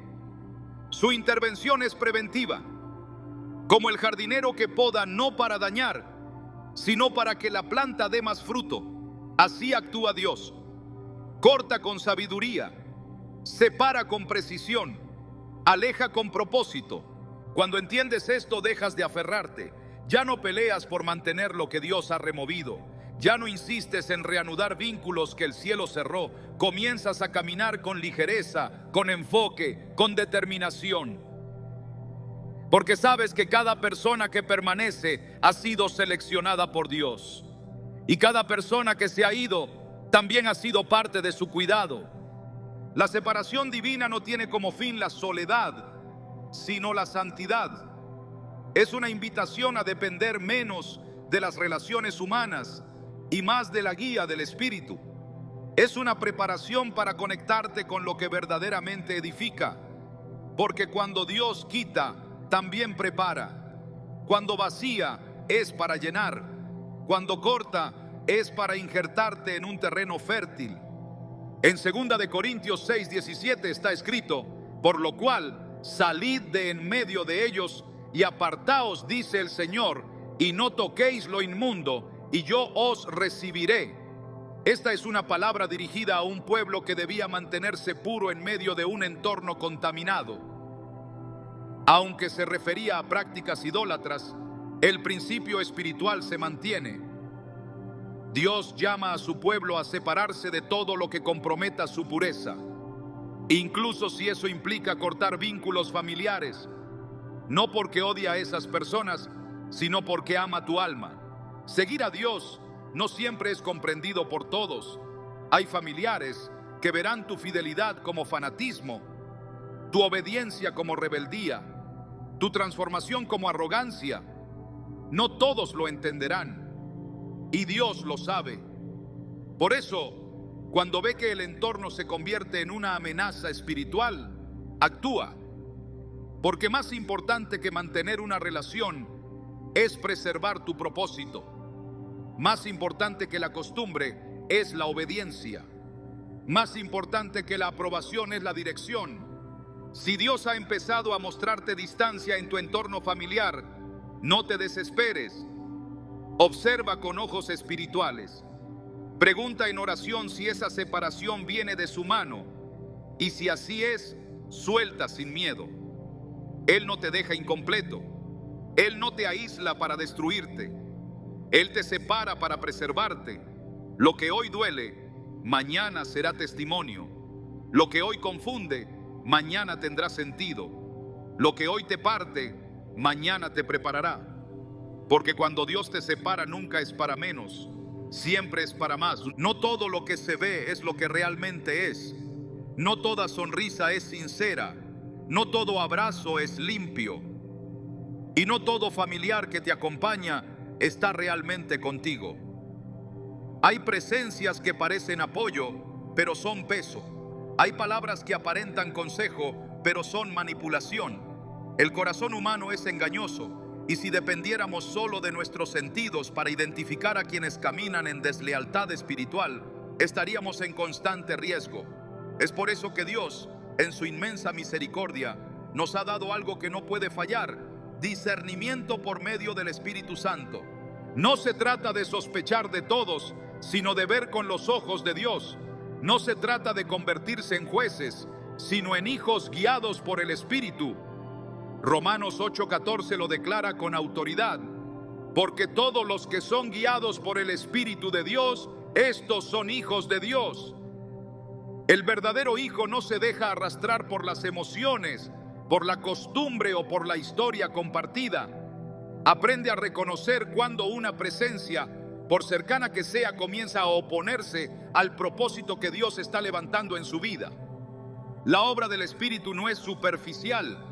Su intervención es preventiva, como el jardinero que poda no para dañar, sino para que la planta dé más fruto. Así actúa Dios. Corta con sabiduría, separa con precisión, aleja con propósito. Cuando entiendes esto, dejas de aferrarte. Ya no peleas por mantener lo que Dios ha removido. Ya no insistes en reanudar vínculos que el cielo cerró. Comienzas a caminar con ligereza, con enfoque, con determinación. Porque sabes que cada persona que permanece ha sido seleccionada por Dios. Y cada persona que se ha ido también ha sido parte de su cuidado. La separación divina no tiene como fin la soledad, sino la santidad. Es una invitación a depender menos de las relaciones humanas y más de la guía del Espíritu. Es una preparación para conectarte con lo que verdaderamente edifica, porque cuando Dios quita, también prepara. Cuando vacía, es para llenar. Cuando corta, es para injertarte en un terreno fértil. En 2 de Corintios 6:17 está escrito: por lo cual, salid de en medio de ellos y apartaos, dice el Señor, y no toquéis lo inmundo, y yo os recibiré. Esta es una palabra dirigida a un pueblo que debía mantenerse puro en medio de un entorno contaminado. Aunque se refería a prácticas idólatras, el principio espiritual se mantiene. Dios llama a su pueblo a separarse de todo lo que comprometa su pureza, incluso si eso implica cortar vínculos familiares, no porque odia a esas personas, sino porque ama tu alma. Seguir a Dios no siempre es comprendido por todos. Hay familiares que verán tu fidelidad como fanatismo, tu obediencia como rebeldía, tu transformación como arrogancia. No todos lo entenderán, y Dios lo sabe. Por eso, cuando ve que el entorno se convierte en una amenaza espiritual, actúa. Porque más importante que mantener una relación es preservar tu propósito. Más importante que la costumbre es la obediencia. Más importante que la aprobación es la dirección. Si Dios ha empezado a mostrarte distancia en tu entorno familiar, no te desesperes. Observa con ojos espirituales. Pregunta en oración si esa separación viene de su mano, y si así es, suelta sin miedo. Él no te deja incompleto. Él no te aísla para destruirte. Él te separa para preservarte. Lo que hoy duele, mañana será testimonio. Lo que hoy confunde, mañana tendrá sentido. Lo que hoy te parte, mañana te preparará. Porque cuando Dios te separa nunca es para menos, siempre es para más. No todo lo que se ve es lo que realmente es. No toda sonrisa es sincera. No todo abrazo es limpio. Y no todo familiar que te acompaña está realmente contigo. Hay presencias que parecen apoyo, pero son peso. Hay palabras que aparentan consejo, pero son manipulación. El corazón humano es engañoso. Y si dependiéramos solo de nuestros sentidos para identificar a quienes caminan en deslealtad espiritual, estaríamos en constante riesgo. Es por eso que Dios, en su inmensa misericordia, nos ha dado algo que no puede fallar: discernimiento por medio del Espíritu Santo. No se trata de sospechar de todos, sino de ver con los ojos de Dios. No se trata de convertirse en jueces, sino en hijos guiados por el Espíritu. Romanos 8:14 lo declara con autoridad: porque todos los que son guiados por el Espíritu de Dios, estos son hijos de Dios. El verdadero hijo no se deja arrastrar por las emociones, por la costumbre o por la historia compartida. Aprende a reconocer cuando una presencia, por cercana que sea, comienza a oponerse al propósito que Dios está levantando en su vida. La obra del Espíritu no es superficial.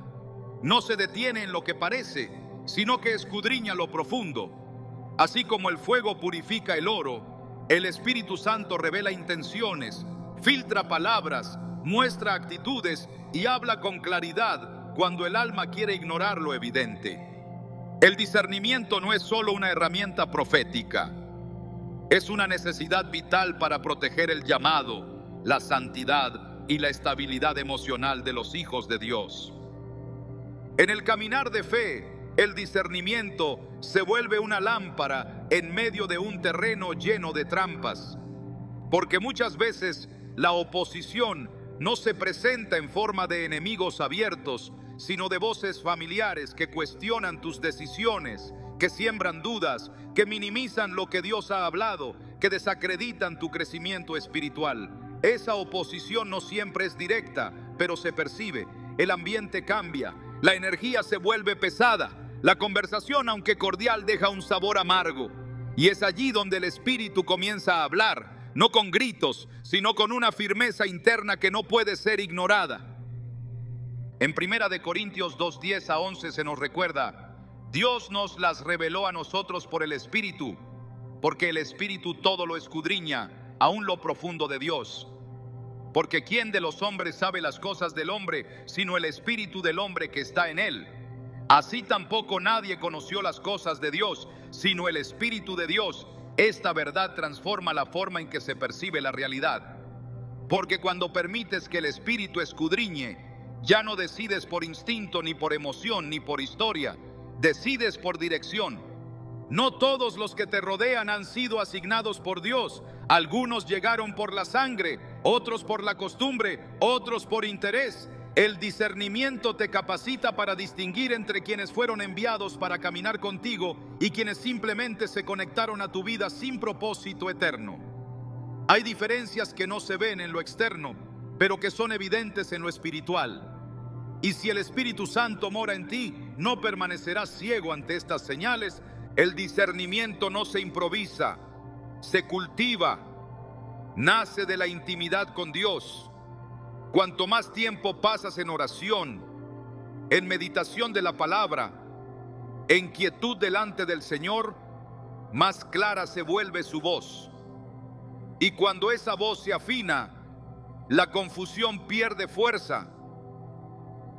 No se detiene en lo que parece, sino que escudriña lo profundo. Así como el fuego purifica el oro, el Espíritu Santo revela intenciones, filtra palabras, muestra actitudes y habla con claridad cuando el alma quiere ignorar lo evidente. El discernimiento no es solo una herramienta profética, es una necesidad vital para proteger el llamado, la santidad y la estabilidad emocional de los hijos de Dios. En el caminar de fe, el discernimiento se vuelve una lámpara en medio de un terreno lleno de trampas, porque muchas veces la oposición no se presenta en forma de enemigos abiertos, sino de voces familiares que cuestionan tus decisiones, que siembran dudas, que minimizan lo que Dios ha hablado, que desacreditan tu crecimiento espiritual. Esa oposición no siempre es directa, pero se percibe. El ambiente cambia. La energía se vuelve pesada. La conversación, aunque cordial, deja un sabor amargo. Y es allí donde el Espíritu comienza a hablar, no con gritos, sino con una firmeza interna que no puede ser ignorada. En 1 Corintios 2:10-11 se nos recuerda: Dios nos las reveló a nosotros por el Espíritu, porque el Espíritu todo lo escudriña, aún lo profundo de Dios. Porque ¿quién de los hombres sabe las cosas del hombre, sino el espíritu del hombre que está en él? Así tampoco nadie conoció las cosas de Dios, sino el Espíritu de Dios. Esta verdad transforma la forma en que se percibe la realidad. Porque cuando permites que el Espíritu escudriñe, ya no decides por instinto, ni por emoción, ni por historia. Decides por dirección. No todos los que te rodean han sido asignados por Dios. Algunos llegaron por la sangre, otros por la costumbre, otros por interés. El discernimiento te capacita para distinguir entre quienes fueron enviados para caminar contigo y quienes simplemente se conectaron a tu vida sin propósito eterno. Hay diferencias que no se ven en lo externo, pero que son evidentes en lo espiritual. Y si el Espíritu Santo mora en ti, no permanecerás ciego ante estas señales. El discernimiento no se improvisa, se cultiva, nace de la intimidad con Dios. Cuanto más tiempo pasas en oración, en meditación de la palabra, en quietud delante del Señor, más clara se vuelve su voz. Y cuando esa voz se afina, la confusión pierde fuerza.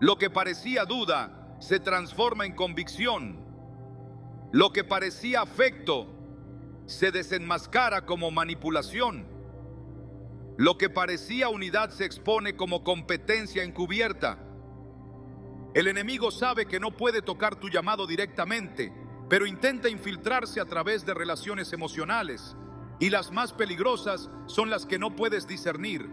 Lo que parecía duda se transforma en convicción. Lo que parecía afecto se desenmascara como manipulación. Lo que parecía unidad se expone como competencia encubierta. El enemigo sabe que no puede tocar tu llamado directamente, pero intenta infiltrarse a través de relaciones emocionales, y las más peligrosas son las que no puedes discernir.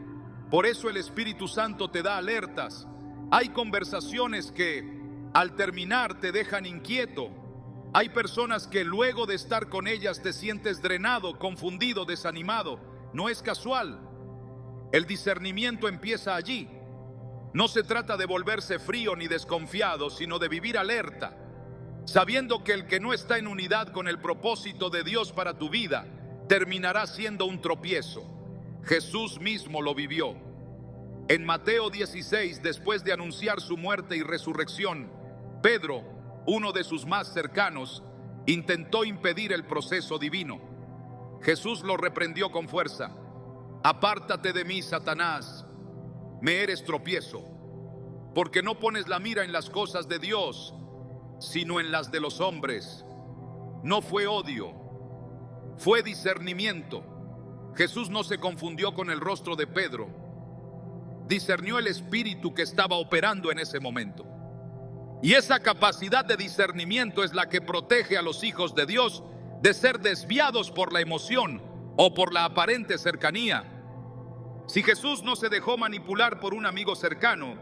Por eso el Espíritu Santo te da alertas. Hay conversaciones que al terminar te dejan inquieto. Hay personas que luego de estar con ellas te sientes drenado, confundido, desanimado. No es casual. El discernimiento empieza allí. No se trata de volverse frío ni desconfiado, sino de vivir alerta, sabiendo que el que no está en unidad con el propósito de Dios para tu vida, terminará siendo un tropiezo. Jesús mismo lo vivió. En Mateo 16, después de anunciar su muerte y resurrección, Pedro, uno de sus más cercanos, intentó impedir el proceso divino. Jesús lo reprendió con fuerza. Apártate de mí, Satanás, me eres tropiezo, porque no pones la mira en las cosas de Dios, sino en las de los hombres. No fue odio, fue discernimiento. Jesús no se confundió con el rostro de Pedro. Discernió el espíritu que estaba operando en ese momento. Y esa capacidad de discernimiento es la que protege a los hijos de Dios de ser desviados por la emoción o por la aparente cercanía. Si Jesús no se dejó manipular por un amigo cercano,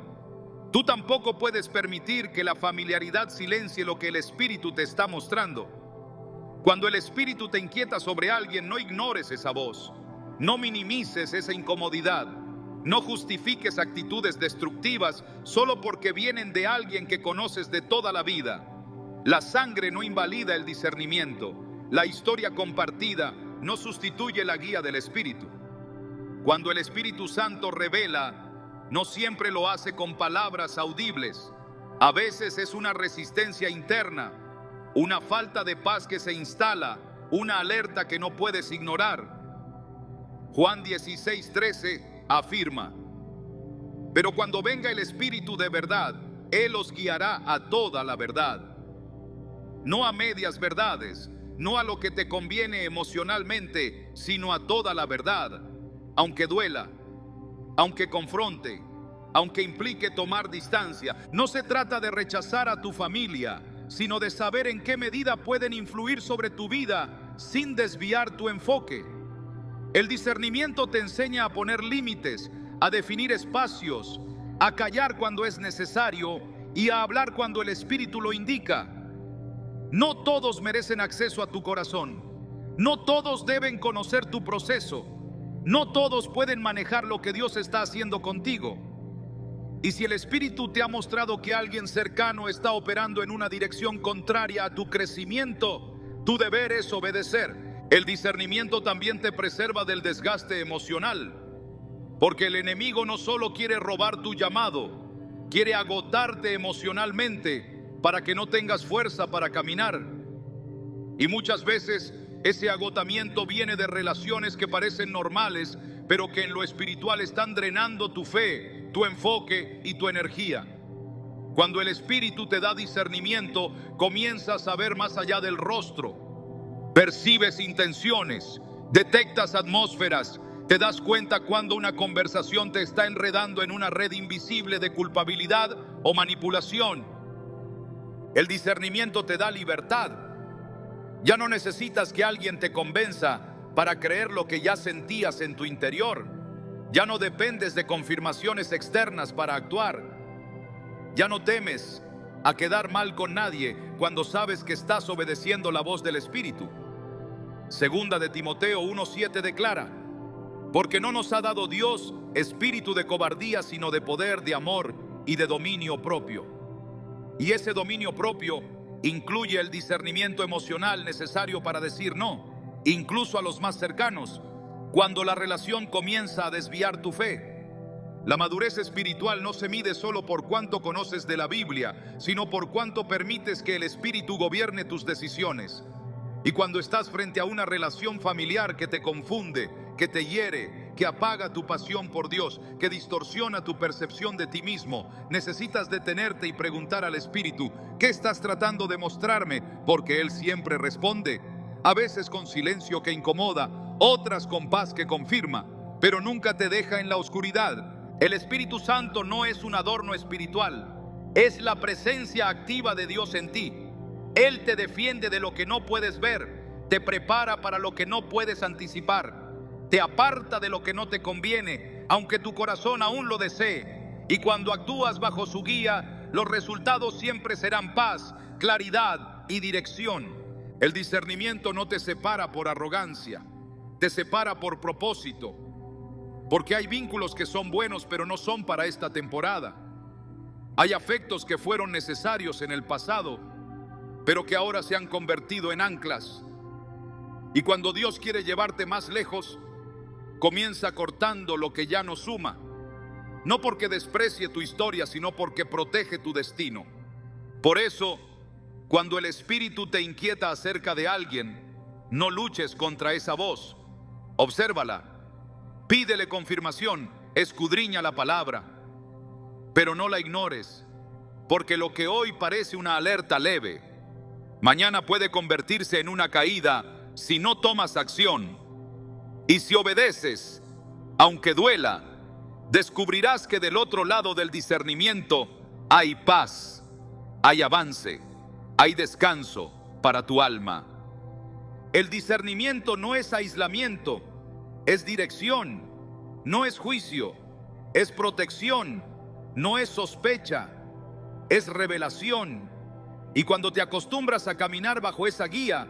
tú tampoco puedes permitir que la familiaridad silencie lo que el Espíritu te está mostrando. Cuando el Espíritu te inquieta sobre alguien, no ignores esa voz, no minimices esa incomodidad, no justifiques actitudes destructivas solo porque vienen de alguien que conoces de toda la vida. La sangre no invalida el discernimiento, la historia compartida no sustituye la guía del Espíritu. Cuando el Espíritu Santo revela, no siempre lo hace con palabras audibles. A veces es una resistencia interna, una falta de paz que se instala, una alerta que no puedes ignorar. Juan 16:13 afirma: pero cuando venga el Espíritu de verdad, Él os guiará a toda la verdad. No a medias verdades, no a lo que te conviene emocionalmente, sino a toda la verdad. Aunque duela, aunque confronte, aunque implique tomar distancia. No se trata de rechazar a tu familia, sino de saber en qué medida pueden influir sobre tu vida sin desviar tu enfoque. El discernimiento te enseña a poner límites, a definir espacios, a callar cuando es necesario y a hablar cuando el Espíritu lo indica. No todos merecen acceso a tu corazón. No todos deben conocer tu proceso. No todos pueden manejar lo que Dios está haciendo contigo. Y si el Espíritu te ha mostrado que alguien cercano está operando en una dirección contraria a tu crecimiento, tu deber es obedecer. El discernimiento también te preserva del desgaste emocional, porque el enemigo no solo quiere robar tu llamado, quiere agotarte emocionalmente para que no tengas fuerza para caminar. Y muchas veces ese agotamiento viene de relaciones que parecen normales, pero que en lo espiritual están drenando tu fe, tu enfoque y tu energía. Cuando el Espíritu te da discernimiento, comienzas a ver más allá del rostro. Percibes intenciones, detectas atmósferas, te das cuenta cuando una conversación te está enredando en una red invisible de culpabilidad o manipulación. El discernimiento te da libertad. Ya no necesitas que alguien te convenza para creer lo que ya sentías en tu interior. Ya no dependes de confirmaciones externas para actuar. Ya no temes a quedar mal con nadie cuando sabes que estás obedeciendo la voz del Espíritu. Segunda de Timoteo 1:7 declara: porque no nos ha dado Dios espíritu de cobardía, sino de poder, de amor y de dominio propio. Y ese dominio propio incluye el discernimiento emocional necesario para decir no, incluso a los más cercanos, cuando la relación comienza a desviar tu fe. La madurez espiritual no se mide solo por cuánto conoces de la Biblia, sino por cuánto permites que el Espíritu gobierne tus decisiones. Y cuando estás frente a una relación familiar que te confunde, que te hiere, que apaga tu pasión por Dios, que distorsiona tu percepción de ti mismo, necesitas detenerte y preguntar al Espíritu: ¿qué estás tratando de mostrarme? Porque Él siempre responde, a veces con silencio que incomoda, otras con paz que confirma, pero nunca te deja en la oscuridad. El Espíritu Santo no es un adorno espiritual, es la presencia activa de Dios en ti. Él te defiende de lo que no puedes ver, te prepara para lo que no puedes anticipar, te aparta de lo que no te conviene, aunque tu corazón aún lo desee. Y cuando actúas bajo su guía, los resultados siempre serán paz, claridad y dirección. El discernimiento no te separa por arrogancia, te separa por propósito, porque hay vínculos que son buenos pero no son para esta temporada. Hay afectos que fueron necesarios en el pasado, pero que ahora se han convertido en anclas. Y cuando Dios quiere llevarte más lejos, comienza cortando lo que ya no suma, no porque desprecie tu historia, sino porque protege tu destino. Por eso, cuando el Espíritu te inquieta acerca de alguien, no luches contra esa voz. Obsérvala, pídele confirmación, escudriña la palabra, pero no la ignores, porque lo que hoy parece una alerta leve, mañana puede convertirse en una caída si no tomas acción. Y si obedeces, aunque duela, descubrirás que del otro lado del discernimiento hay paz, hay avance, hay descanso para tu alma. El discernimiento no es aislamiento, es dirección, no es juicio, es protección, no es sospecha, es revelación. Y cuando te acostumbras a caminar bajo esa guía,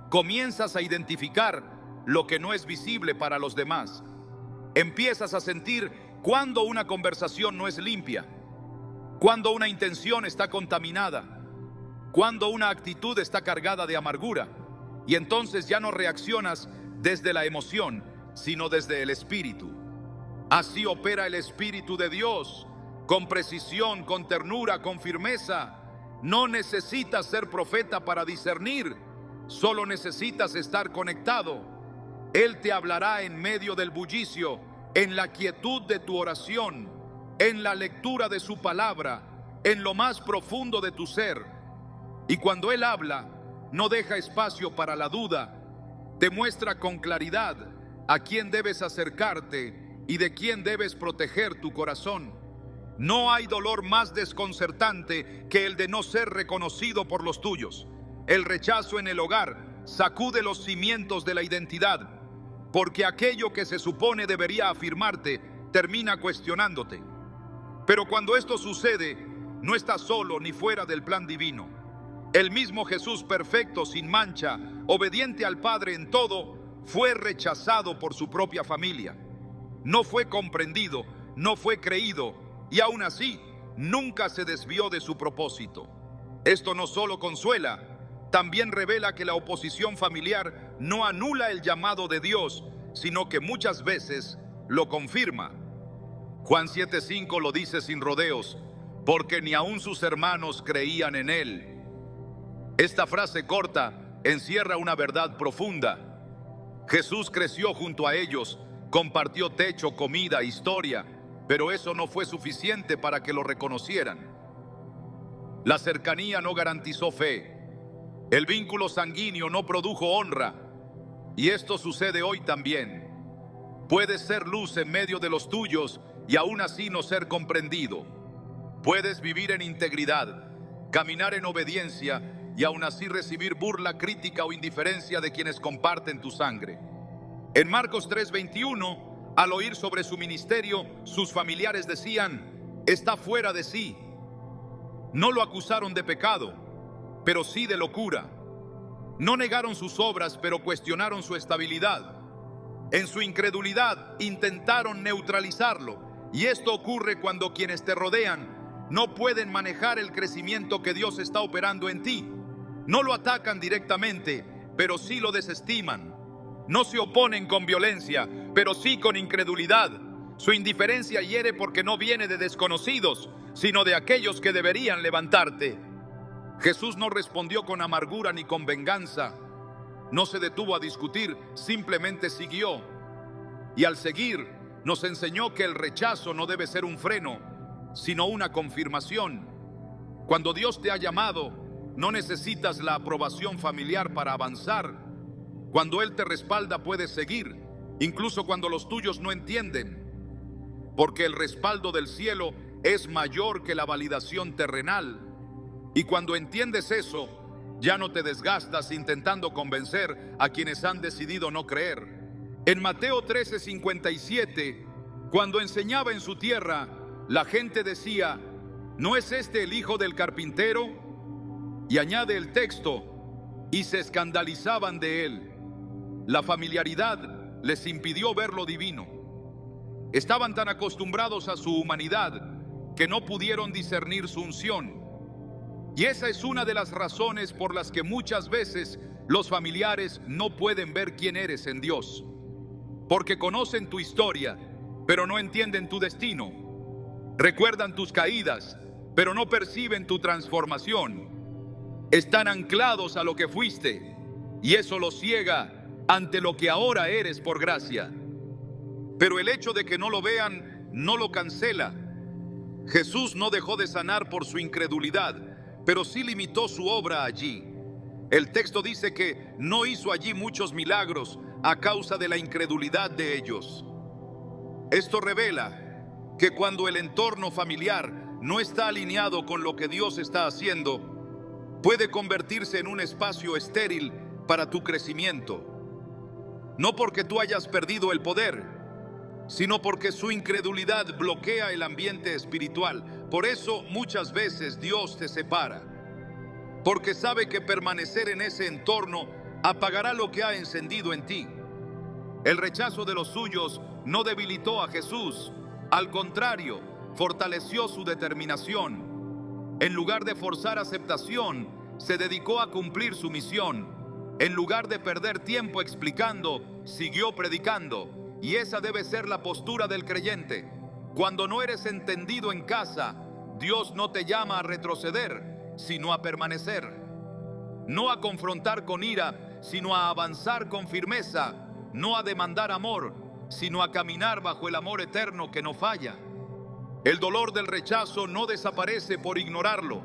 comienzas a identificar lo que no es visible para los demás. Empiezas a sentir cuando una conversación no es limpia, cuando una intención está contaminada, cuando una actitud está cargada de amargura. Y entonces ya no reaccionas desde la emoción, sino desde el Espíritu. Así opera el Espíritu de Dios, con precisión, con ternura, con firmeza. No necesitas ser profeta para discernir, solo necesitas estar conectado. Él te hablará en medio del bullicio, en la quietud de tu oración, en la lectura de su palabra, en lo más profundo de tu ser. Y cuando Él habla, no deja espacio para la duda, te muestra con claridad a quién debes acercarte y de quién debes proteger tu corazón. No hay dolor más desconcertante que el de no ser reconocido por los tuyos. El rechazo en el hogar sacude los cimientos de la identidad, porque aquello que se supone debería afirmarte termina cuestionándote. Pero cuando esto sucede, no estás solo ni fuera del plan divino. El mismo Jesús perfecto, sin mancha, obediente al Padre en todo, fue rechazado por su propia familia. No fue comprendido, no fue creído, y aún así nunca se desvió de su propósito. Esto no solo consuela, también revela que la oposición familiar no anula el llamado de Dios, sino que muchas veces lo confirma. Juan 7:5 lo dice sin rodeos, porque ni aun sus hermanos creían en él. Esta frase corta encierra una verdad profunda. Jesús creció junto a ellos, compartió techo, comida, historia, pero eso no fue suficiente para que lo reconocieran. La cercanía no garantizó fe. El vínculo sanguíneo no produjo honra. Y esto sucede hoy también. Puedes ser luz en medio de los tuyos y aún así no ser comprendido. Puedes vivir en integridad, caminar en obediencia y aún así recibir burla, crítica o indiferencia de quienes comparten tu sangre. En Marcos 3:21, al oír sobre su ministerio, sus familiares decían: está fuera de sí. No lo acusaron de pecado, pero sí de locura. No negaron sus obras, pero cuestionaron su estabilidad. En su incredulidad intentaron neutralizarlo, y esto ocurre cuando quienes te rodean no pueden manejar el crecimiento que Dios está operando en ti. No lo atacan directamente, pero sí lo desestiman. No se oponen con violencia, pero sí con incredulidad. Su indiferencia hiere porque no viene de desconocidos, sino de aquellos que deberían levantarte. Jesús no respondió con amargura ni con venganza. No se detuvo a discutir, simplemente siguió. Y al seguir, nos enseñó que el rechazo no debe ser un freno, sino una confirmación. Cuando Dios te ha llamado, no necesitas la aprobación familiar para avanzar. Cuando Él te respalda, puedes seguir, incluso cuando los tuyos no entienden, porque el respaldo del cielo es mayor que la validación terrenal. Y cuando entiendes eso, Ya no te desgastas intentando convencer a quienes han decidido no creer. En Mateo 13:57, cuando enseñaba en su tierra, la gente decía: ¿no es este el hijo del carpintero? Y añade el texto: y se escandalizaban de él. La familiaridad les impidió ver lo divino. Estaban tan acostumbrados a su humanidad que no pudieron discernir su unción. Y esa es una de las razones por las que muchas veces los familiares no pueden ver quién eres en Dios. Porque conocen tu historia, pero no entienden tu destino. Recuerdan tus caídas, pero no perciben tu transformación. Están anclados a lo que fuiste, y eso los ciega ante lo que ahora eres por gracia. Pero el hecho de que no lo vean no lo cancela. Jesús no dejó de sanar por su incredulidad, pero sí limitó su obra allí. El texto dice que no hizo allí muchos milagros a causa de la incredulidad de ellos. Esto revela que cuando el entorno familiar no está alineado con lo que Dios está haciendo, puede convertirse en un espacio estéril para tu crecimiento. No porque tú hayas perdido el poder, sino porque su incredulidad bloquea el ambiente espiritual. Por eso muchas veces Dios te separa, porque sabe que permanecer en ese entorno apagará lo que ha encendido en ti. El rechazo de los suyos no debilitó a Jesús, al contrario, fortaleció su determinación. En lugar de forzar aceptación, se dedicó a cumplir su misión. En lugar de perder tiempo explicando, siguió predicando. Y esa debe ser la postura del creyente. Cuando no eres entendido en casa, Dios no te llama a retroceder, sino a permanecer. No a confrontar con ira, sino a avanzar con firmeza. No a demandar amor, sino a caminar bajo el amor eterno que no falla. El dolor del rechazo no desaparece por ignorarlo,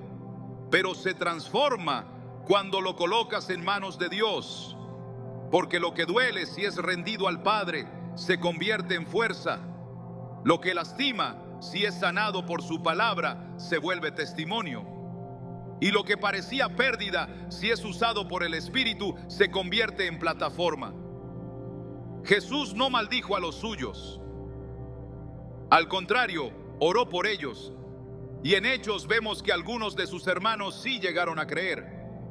pero se transforma cuando lo colocas en manos de Dios. Porque lo que duele si es rendido al Padre se convierte en fuerza. Lo que lastima, si es sanado por su palabra, se vuelve testimonio. Y lo que parecía pérdida, si es usado por el Espíritu, se convierte en plataforma. Jesús no maldijo a los suyos. Al contrario, oró por ellos. Y en Hechos vemos que algunos de sus hermanos sí llegaron a creer.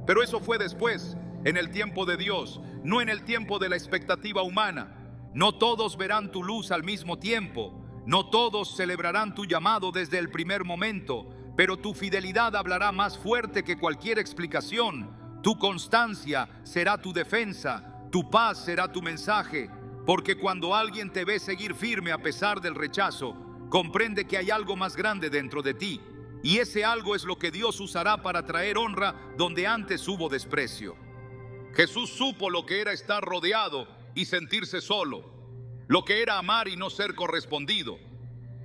Pero eso fue después, en el tiempo de Dios, no en el tiempo de la expectativa humana. No todos verán tu luz al mismo tiempo. No todos celebrarán tu llamado desde el primer momento, pero tu fidelidad hablará más fuerte que cualquier explicación. Tu constancia será tu defensa, tu paz será tu mensaje, porque cuando alguien te ve seguir firme a pesar del rechazo, comprende que hay algo más grande dentro de ti, y ese algo es lo que Dios usará para traer honra donde antes hubo desprecio. Jesús supo lo que era estar rodeado y sentirse solo, lo que era amar y no ser correspondido,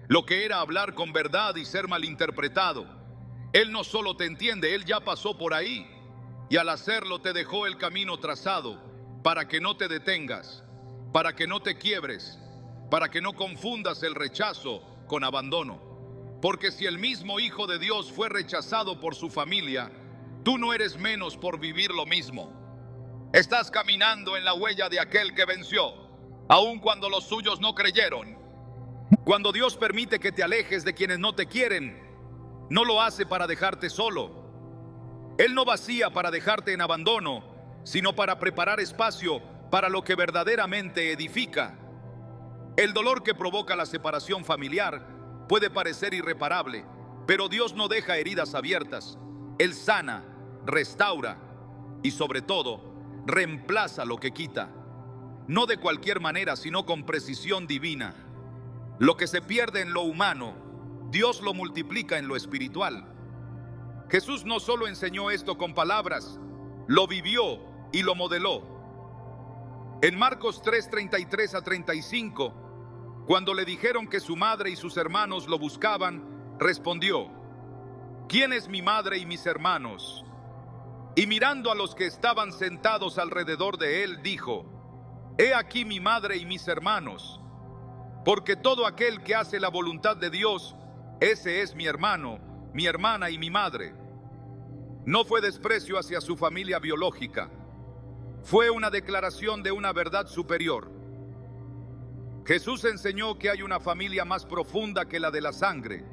lo que era hablar con verdad y ser malinterpretado. Él no solo te entiende, Él ya pasó por ahí, y al hacerlo te dejó el camino trazado para que no te detengas, para que no te quiebres, para que no confundas el rechazo con abandono. Porque si el mismo Hijo de Dios fue rechazado por su familia, tú no eres menos por vivir lo mismo. Estás caminando en la huella de aquel que venció, aun cuando los suyos no creyeron. Cuando Dios permite que te alejes de quienes no te quieren, no lo hace para dejarte solo. Él no vacía para dejarte en abandono, sino para preparar espacio para lo que verdaderamente edifica. El dolor que provoca la separación familiar puede parecer irreparable, pero Dios no deja heridas abiertas. Él sana, restaura y sobre todo reemplaza lo que quita. No de cualquier manera, sino con precisión divina. Lo que se pierde en lo humano, Dios lo multiplica en lo espiritual. Jesús no solo enseñó esto con palabras, lo vivió y lo modeló. En Marcos 3:33 a 35, cuando le dijeron que su madre y sus hermanos lo buscaban, respondió: ¿quién es mi madre y mis hermanos? Y mirando a los que estaban sentados alrededor de él, dijo: he aquí mi madre y mis hermanos, porque todo aquel que hace la voluntad de Dios, ese es mi hermano, mi hermana y mi madre. No fue desprecio hacia su familia biológica, fue una declaración de una verdad superior. Jesús enseñó que hay una familia más profunda que la de la sangre,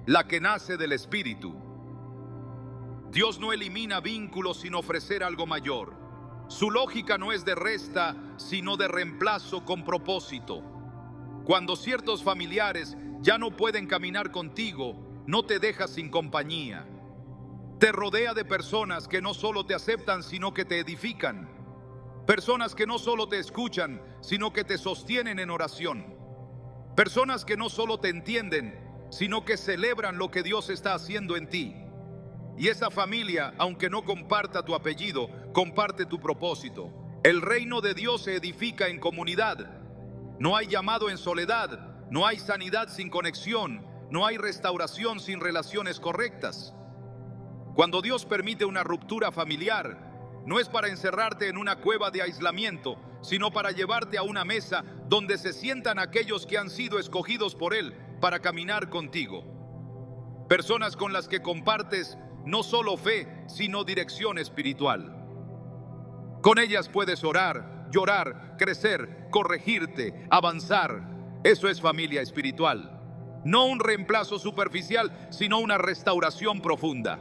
la que nace del Espíritu. Dios no elimina vínculos sin ofrecer algo mayor. Su lógica no es de resta, sino de reemplazo con propósito. Cuando ciertos familiares ya no pueden caminar contigo, no te deja sin compañía. Te rodea de personas que no solo te aceptan, sino que te edifican. Personas que no solo te escuchan, sino que te sostienen en oración. Personas que no solo te entienden, sino que celebran lo que Dios está haciendo en ti. Y esa familia, aunque no comparta tu apellido, comparte tu propósito. El reino de Dios se edifica en comunidad. No hay llamado en soledad, no hay sanidad sin conexión, no hay restauración sin relaciones correctas. Cuando Dios permite una ruptura familiar, no es para encerrarte en una cueva de aislamiento, sino para llevarte a una mesa donde se sientan aquellos que han sido escogidos por Él para caminar contigo. Personas con las que compartes no solo fe, sino dirección espiritual. Con ellas puedes orar, llorar, crecer, corregirte, avanzar. Eso es familia espiritual. No un reemplazo superficial, sino una restauración profunda.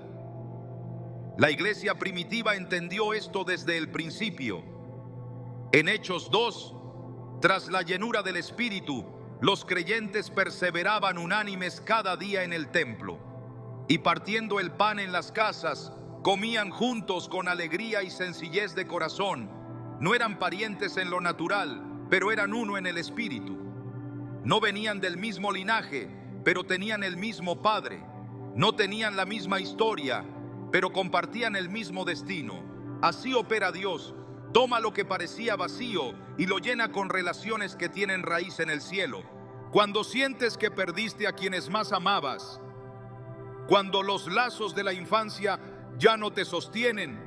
La iglesia primitiva entendió esto desde el principio. En Hechos 2, tras la llenura del Espíritu, los creyentes perseveraban unánimes cada día en el templo, y partiendo el pan en las casas, comían juntos con alegría y sencillez de corazón. No eran parientes en lo natural, pero eran uno en el Espíritu. No venían del mismo linaje, pero tenían el mismo Padre. No tenían la misma historia, pero compartían el mismo destino. Así opera Dios. Toma lo que parecía vacío y lo llena con relaciones que tienen raíz en el cielo. Cuando sientes que perdiste a quienes más amabas, cuando los lazos de la infancia ya no te sostienen,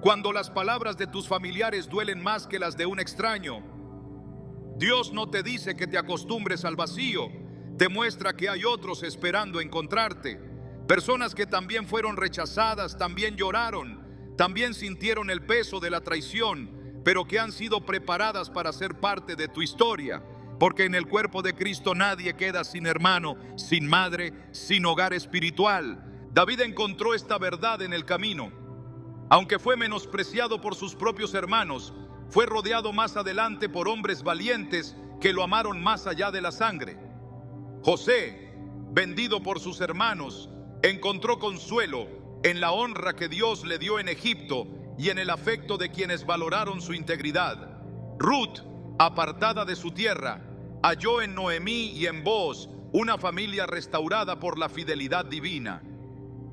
cuando las palabras de tus familiares duelen más que las de un extraño, Dios no te dice que te acostumbres al vacío, te muestra que hay otros esperando encontrarte. Personas que también fueron rechazadas, también lloraron, también sintieron el peso de la traición, pero que han sido preparadas para ser parte de tu historia. Porque en el cuerpo de Cristo nadie queda sin hermano, sin madre, sin hogar espiritual. David encontró esta verdad en el camino. Aunque fue menospreciado por sus propios hermanos, fue rodeado más adelante por hombres valientes que lo amaron más allá de la sangre. José, vendido por sus hermanos, encontró consuelo en la honra que Dios le dio en Egipto y en el afecto de quienes valoraron su integridad. Ruth, apartada de su tierra, halló en Noemí y en Booz una familia restaurada por la fidelidad divina.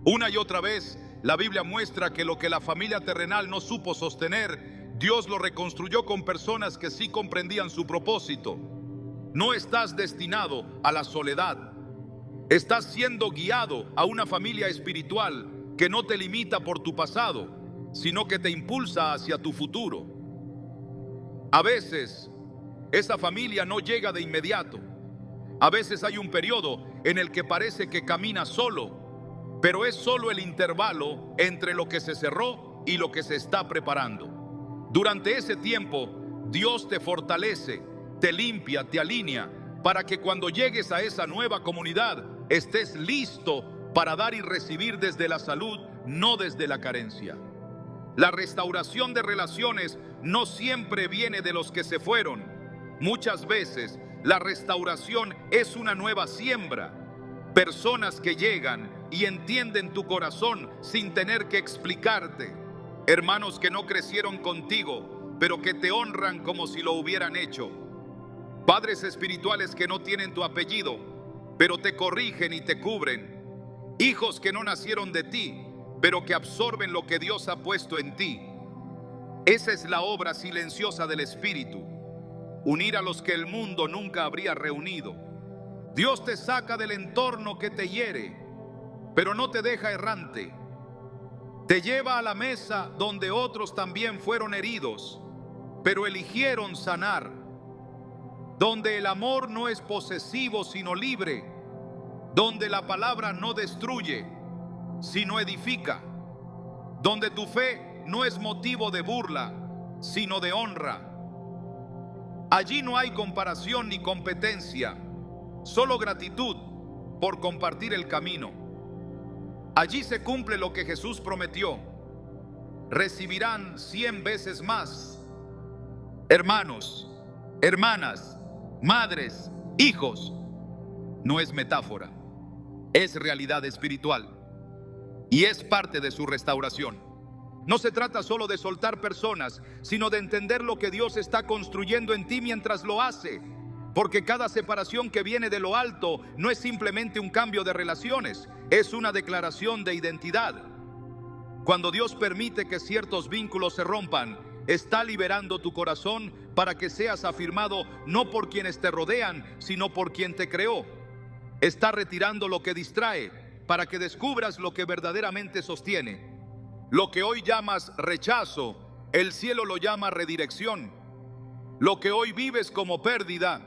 Una y otra vez, la Biblia muestra que lo que la familia terrenal no supo sostener, Dios lo reconstruyó con personas que sí comprendían su propósito. No estás destinado a la soledad. Estás siendo guiado a una familia espiritual que no te limita por tu pasado, sino que te impulsa hacia tu futuro. A veces, esa familia no llega de inmediato. A veces hay un periodo en el que parece que caminas solo, pero es solo el intervalo entre lo que se cerró y lo que se está preparando. Durante ese tiempo, Dios te fortalece, te limpia, te alinea, para que cuando llegues a esa nueva comunidad, estés listo para dar y recibir desde la salud, no desde la carencia. La restauración de relaciones no siempre viene de los que se fueron. Muchas veces la restauración es una nueva siembra. Personas que llegan y entienden tu corazón sin tener que explicarte. Hermanos que no crecieron contigo, pero que te honran como si lo hubieran hecho. Padres espirituales que no tienen tu apellido, pero te corrigen y te cubren. Hijos que no nacieron de ti, pero que absorben lo que Dios ha puesto en ti. Esa es la obra silenciosa del Espíritu. Unir a los que el mundo nunca habría reunido. Dios te saca del entorno que te hiere, pero no te deja errante. Te lleva a la mesa donde otros también fueron heridos, pero eligieron sanar. Donde el amor no es posesivo sino libre, donde la palabra no destruye, sino edifica, donde tu fe no es motivo de burla, sino de honra. Allí no hay comparación ni competencia, solo gratitud por compartir el camino. Allí se cumple lo que Jesús prometió: recibirán 100 veces más. Hermanos, hermanas, madres, hijos, no es metáfora, es realidad espiritual y es parte de su restauración. No se trata solo de soltar personas, sino de entender lo que Dios está construyendo en ti mientras lo hace. Porque cada separación que viene de lo alto no es simplemente un cambio de relaciones, es una declaración de identidad. Cuando Dios permite que ciertos vínculos se rompan, está liberando tu corazón para que seas afirmado no por quienes te rodean, sino por quien te creó. Está retirando lo que distrae para que descubras lo que verdaderamente sostiene. Lo que hoy llamas rechazo, el cielo lo llama redirección. Lo que hoy vives como pérdida,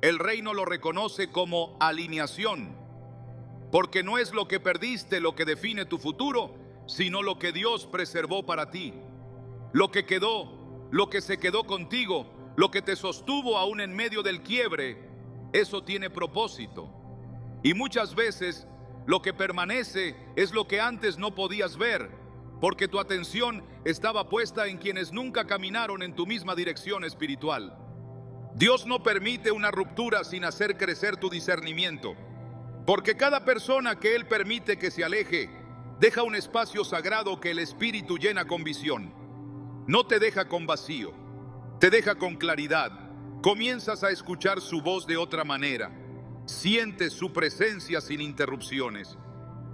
el reino lo reconoce como alineación. Porque no es lo que perdiste lo que define tu futuro, sino lo que Dios preservó para ti. Lo que quedó, lo que se quedó contigo, lo que te sostuvo aún en medio del quiebre, eso tiene propósito. Y muchas veces lo que permanece es lo que antes no podías ver, porque tu atención estaba puesta en quienes nunca caminaron en tu misma dirección espiritual. Dios no permite una ruptura sin hacer crecer tu discernimiento, porque cada persona que Él permite que se aleje, deja un espacio sagrado que el Espíritu llena con visión. No te deja con vacío, te deja con claridad. Comienzas a escuchar su voz de otra manera, sientes su presencia sin interrupciones,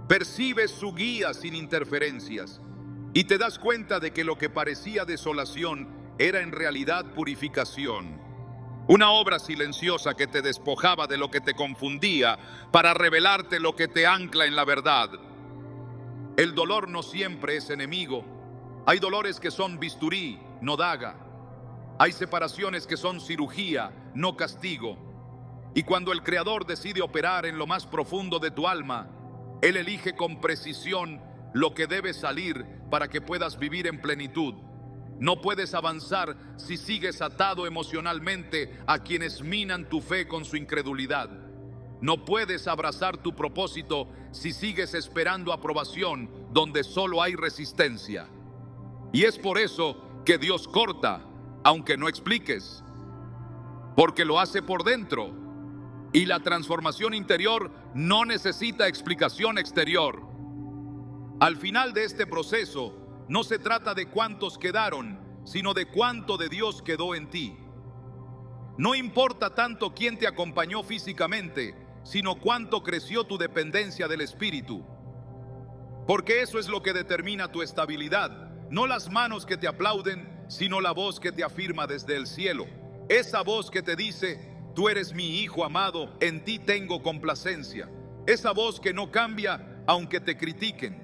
percibes su guía sin interferencias. Y te das cuenta de que lo que parecía desolación era en realidad purificación. Una obra silenciosa que te despojaba de lo que te confundía para revelarte lo que te ancla en la verdad. El dolor no siempre es enemigo. Hay dolores que son bisturí, no daga. Hay separaciones que son cirugía, no castigo. Y cuando el Creador decide operar en lo más profundo de tu alma, Él elige con precisión lo que debe salir para que puedas vivir en plenitud. No puedes avanzar si sigues atado emocionalmente a quienes minan tu fe con su incredulidad. No puedes abrazar tu propósito si sigues esperando aprobación donde solo hay resistencia. Y es por eso que Dios corta, aunque no expliques, porque lo hace por dentro. Y la transformación interior no necesita explicación exterior. Al final de este proceso, no se trata de cuántos quedaron, sino de cuánto de Dios quedó en ti. No importa tanto quién te acompañó físicamente, sino cuánto creció tu dependencia del Espíritu. Porque eso es lo que determina tu estabilidad, no las manos que te aplauden, sino la voz que te afirma desde el cielo. Esa voz que te dice: tú eres mi hijo amado, en ti tengo complacencia. Esa voz que no cambia aunque te critiquen,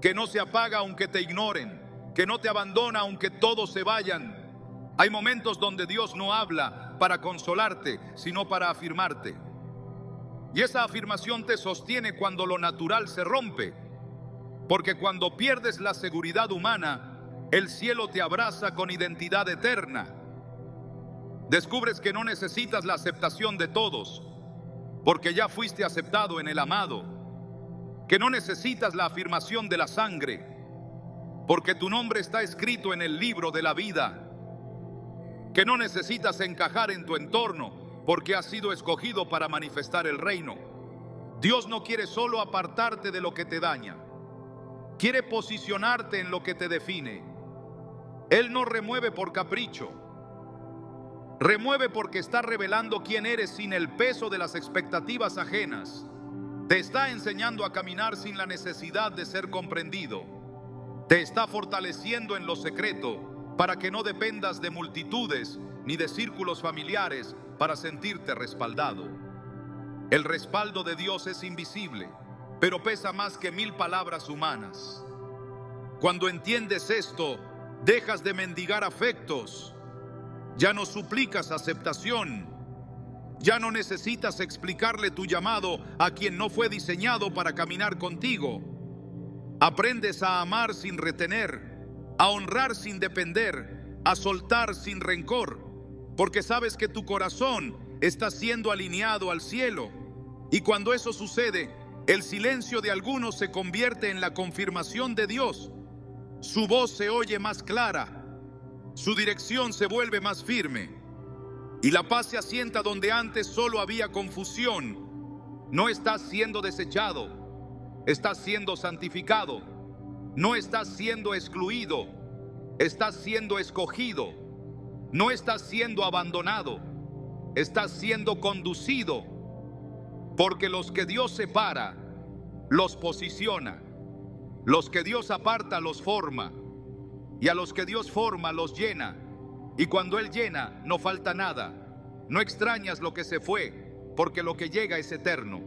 que no se apaga aunque te ignoren, que no te abandona aunque todos se vayan. Hay momentos donde Dios no habla para consolarte, sino para afirmarte. Y esa afirmación te sostiene cuando lo natural se rompe, porque cuando pierdes la seguridad humana, el cielo te abraza con identidad eterna. Descubres que no necesitas la aceptación de todos, porque ya fuiste aceptado en el amado. Que no necesitas la afirmación de la sangre, porque tu nombre está escrito en el libro de la vida. Que no necesitas encajar en tu entorno, porque has sido escogido para manifestar el reino. Dios no quiere solo apartarte de lo que te daña, quiere posicionarte en lo que te define. Él no remueve por capricho, remueve porque está revelando quién eres sin el peso de las expectativas ajenas. Te está enseñando a caminar sin la necesidad de ser comprendido. Te está fortaleciendo en lo secreto para que no dependas de multitudes ni de círculos familiares para sentirte respaldado. El respaldo de Dios es invisible, pero pesa más que 1000 palabras humanas. Cuando entiendes esto, dejas de mendigar afectos. Ya no suplicas aceptación. Ya no necesitas explicarle tu llamado a quien no fue diseñado para caminar contigo. Aprendes a amar sin retener, a honrar sin depender, a soltar sin rencor, porque sabes que tu corazón está siendo alineado al cielo. Y cuando eso sucede, el silencio de algunos se convierte en la confirmación de Dios. Su voz se oye más clara, su dirección se vuelve más firme, y la paz se asienta donde antes solo había confusión. No estás siendo desechado, estás siendo santificado. No estás siendo excluido, estás siendo escogido. No estás siendo abandonado, estás siendo conducido. Porque los que Dios separa, los posiciona. Los que Dios aparta, los forma. Y a los que Dios forma, los llena. Y cuando Él llena, no falta nada. No extrañas lo que se fue, porque lo que llega es eterno.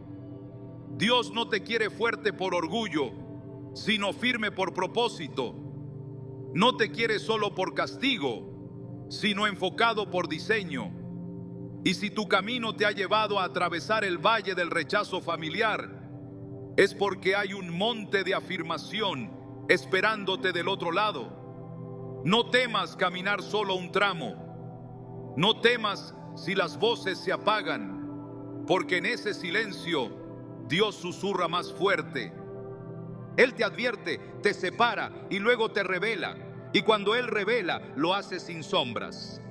Dios no te quiere fuerte por orgullo, sino firme por propósito. No te quiere solo por castigo, sino enfocado por diseño. Y si tu camino te ha llevado a atravesar el valle del rechazo familiar, es porque hay un monte de afirmación esperándote del otro lado. No temas caminar solo un tramo. No temas si las voces se apagan, porque en ese silencio Dios susurra más fuerte. Él te advierte, te separa y luego te revela. Y cuando Él revela, lo hace sin sombras.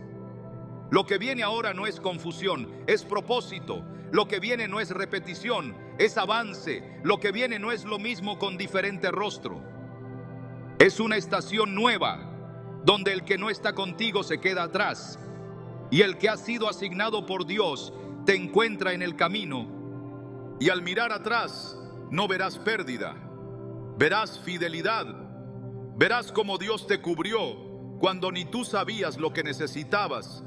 Lo que viene ahora no es confusión, es propósito. Lo que viene no es repetición, es avance. Lo que viene no es lo mismo con diferente rostro. Es una estación nueva, donde el que no está contigo se queda atrás. Y el que ha sido asignado por Dios te encuentra en el camino. Y al mirar atrás, no verás pérdida, verás fidelidad. Verás cómo Dios te cubrió cuando ni tú sabías lo que necesitabas.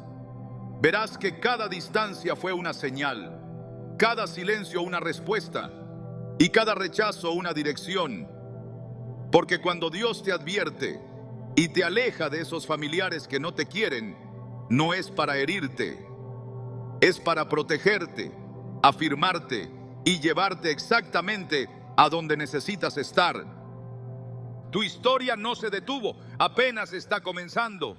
Verás que cada distancia fue una señal, cada silencio una respuesta y cada rechazo una dirección. Porque cuando Dios te advierte y te aleja de esos familiares que no te quieren, no es para herirte, es para protegerte, afirmarte y llevarte exactamente a donde necesitas estar. Tu historia no se detuvo, apenas está comenzando.